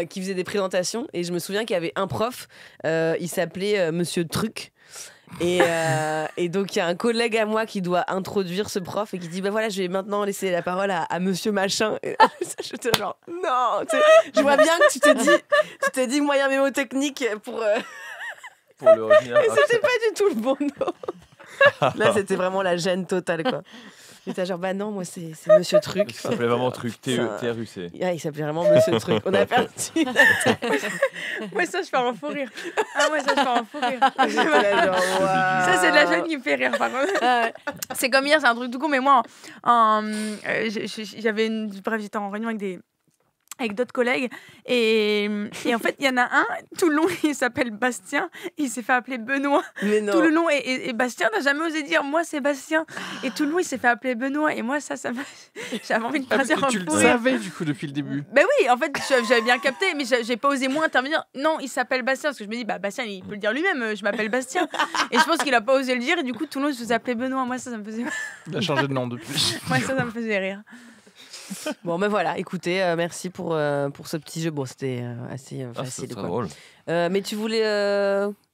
A: qui faisaient des présentations. Et je me souviens qu'il y avait un prof. Il s'appelait Monsieur Truc. Et donc, il y a un collègue à moi qui doit introduire ce prof et qui dit bah voilà, je vais maintenant laisser la parole à Monsieur Machin. Et là, j'étais genre non, tu sais, je vois bien que tu t'es dit moyen mémotechnique pour
C: le revenir.
A: et c'était pas du tout le bon nom. Là, c'était vraiment la gêne totale, quoi. J'étais genre bah non, moi c'est Monsieur Truc.
C: Ça s'appelait vraiment Truc, TRUC.
A: Ah, il s'appelait vraiment Monsieur Truc. On a perdu.
B: Moi, ça, je fais un fou rire. Ah, moi, ça, je fais un fou rire.
A: J'étais là, genre, waouh.
B: Ça, c'est de la jeune qui me fait rire, par contre. C'est comme hier, c'est un truc tout con, mais moi, j'avais bref, j'étais en réunion avec d'autres collègues et en fait il y en a un tout le long il s'appelle Bastien, il s'est fait appeler Benoît.
A: Mais non.
B: Tout le long et Bastien n'a jamais osé dire moi c'est Bastien et tout le long il s'est fait appeler Benoît et moi ça j'avais envie de passer un
F: Tu le
B: fou rire.
F: savais du coup depuis le début.
B: Ben oui, en fait, j'avais bien capté, mais j'ai pas osé moins intervenir. Non, il s'appelle Bastien, parce que je me dis, bah Bastien, il peut le dire lui-même, je m'appelle Bastien. Et je pense qu'il a pas osé le dire, et du coup, tout le monde se faisait appeler Benoît. Moi, ça me faisait.
F: Il a changé de nom depuis.
B: Moi, ça me faisait rire.
A: Bon, ben voilà, écoutez, merci pour ce petit jeu. Bon, c'était assez facile.
C: C'est
A: Quoi.
C: drôle.
A: Mais tu voulais.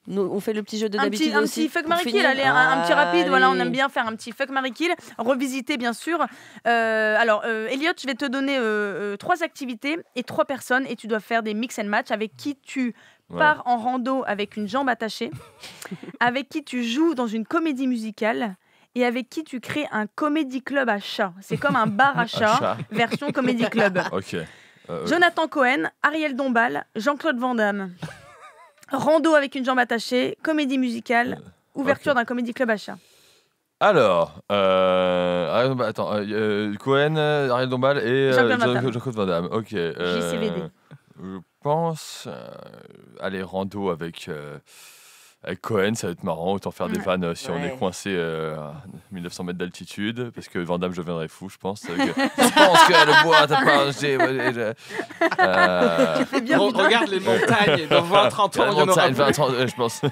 A: On fait le petit jeu de
B: Un
A: d'habitude
B: petit
A: aussi.
B: fuck
A: pour
B: Marie Kill,
A: finir
B: allez, un petit rapide. Voilà, on
A: Allez.
B: aime bien faire un petit fuck Marie Kill, revisiter bien sûr. Alors, Elliot, je vais te donner 3 activités et 3 personnes, et tu dois faire des mix and match avec qui tu pars en rando avec une jambe attachée, avec qui tu joues dans une comédie musicale. Et avec qui tu crées un comédie club à chat. C'est comme un bar à chat, version comédie club.
C: Ok.
B: Jonathan Cohen, Ariel Dombal, Jean-Claude Van Damme. Rando avec une jambe attachée, comédie musicale ouverture d'un comédie club à chat.
C: Alors, attends, Cohen, Ariel Dombal et
B: Jean-Claude Van Damme.
C: Jean-Claude Van Damme. Ok.
B: JCVD.
C: Je pense aller rando avec Cohen, ça va être marrant. Autant faire des vannes si on est coincé à 1900 mètres d'altitude, parce que Van Damme, je deviendrais fou, je pense. Je pense que le bois, t'as pas.
F: Regarde les montagnes. Dans 20-30 ans, il y en aura plus.
C: 20, 30, je pense.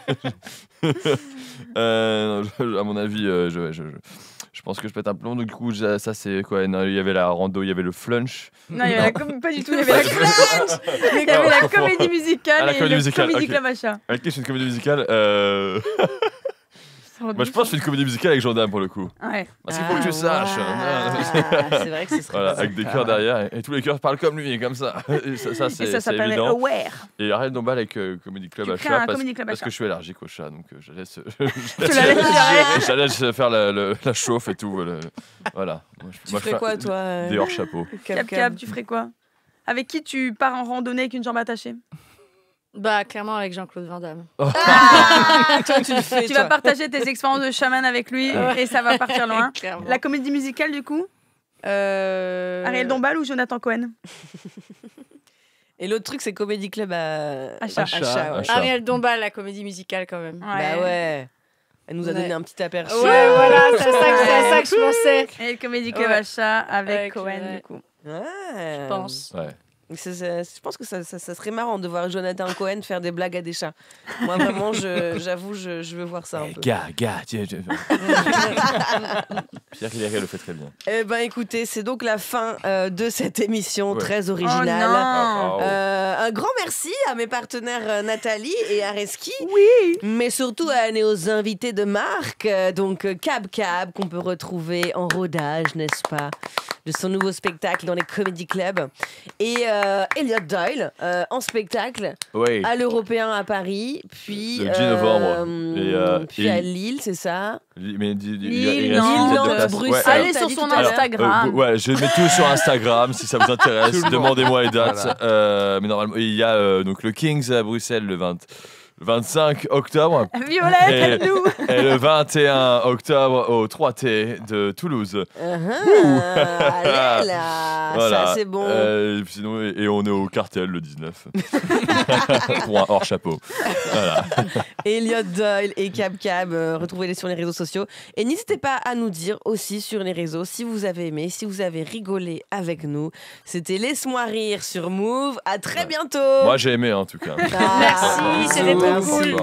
C: À mon avis, je pense que je pète un plomb. Du coup, ça c'est quoi? Il y avait la rando, il y avait le flunch.
B: Non, il y avait pas du tout. Il y avait la flunch. Il y avait la comédie musicale et le comédie club à chat.
C: Avec qui je fais une comédie musicale Moi, je pense que je fais une comédie musicale avec Jean Damme pour le coup.
B: Ouais.
C: Parce qu'il faut que tu saches.
A: C'est vrai que ce serait
C: avec des chœurs derrière. Et tous les chœurs parlent comme lui, comme ça. Et ça
B: s'appellerait
C: évident.
B: Aware.
C: Et Ariel Dombal avec Comédie Club à chat. Parce que je suis allergique au chat. Donc je laisse. Je la laisse faire la chauffe et tout. Voilà.
A: Tu ferais quoi, toi
C: Des hors-chapeaux.
B: Cap, tu ferais quoi? Avec qui tu pars en randonnée avec une jambe attachée?
G: Bah, clairement avec Jean-Claude Van Damme.
A: Toi, tu le fais.
B: Tu vas partager tes expériences de chaman avec lui et ça va partir loin. La comédie musicale, du coup Ariel Dombal ou Jonathan Cohen?
A: Et l'autre truc, c'est Comédie Club à chat.
G: Ariel Dombal, la comédie musicale, quand même.
A: Bah ouais. Elle nous a donné un petit aperçu.
G: Ouais, voilà, c'est à ça que je pensais.
B: Et le comédie club à chat avec Cohen, du coup.
A: Ouais.
G: Je pense.
C: Ouais.
A: Je pense que ça serait marrant de voir Jonathan Cohen faire des blagues à des chats. Moi, vraiment, j'avoue, je veux voir ça un peu.
C: Gars, tiens. Pierre Hilary le fait très bien.
A: Eh ben, écoutez, c'est donc la fin de cette émission très originale.
B: Oh non.
A: Un grand merci à mes partenaires Nathalie et Areski.
B: Oui.
A: Mais surtout à nos invités de marque, donc Cab, qu'on peut retrouver en rodage, n'est-ce pas, de son nouveau spectacle dans les comédie clubs. Et Elliot Doyle en spectacle à l'Européen à Paris, puis
C: le 10 novembre.
A: Puis à Lille, c'est ça?
B: Lille, Nantes, Bruxelles. Allez sur son Instagram.
C: Je mets tout sur Instagram si ça vous intéresse. Demandez-moi les dates. Mais normalement, il y a donc le Kings à Bruxelles le 25 octobre.
B: Violette, aide-nous.
C: Et le 21 octobre au 3T de Toulouse.
A: Allez là,
C: voilà.
A: Ça c'est bon.
C: Sinon, et on est au Cartel le 19. Pour un hors-chapeau. Voilà.
A: Elliot Doyle et Cab, retrouvez-les sur les réseaux sociaux. Et n'hésitez pas à nous dire aussi sur les réseaux si vous avez aimé, si vous avez rigolé avec nous. C'était Laisse-moi rire sur Move. À très bientôt.
C: Moi j'ai aimé en tout cas.
G: Merci, c'était trop cool.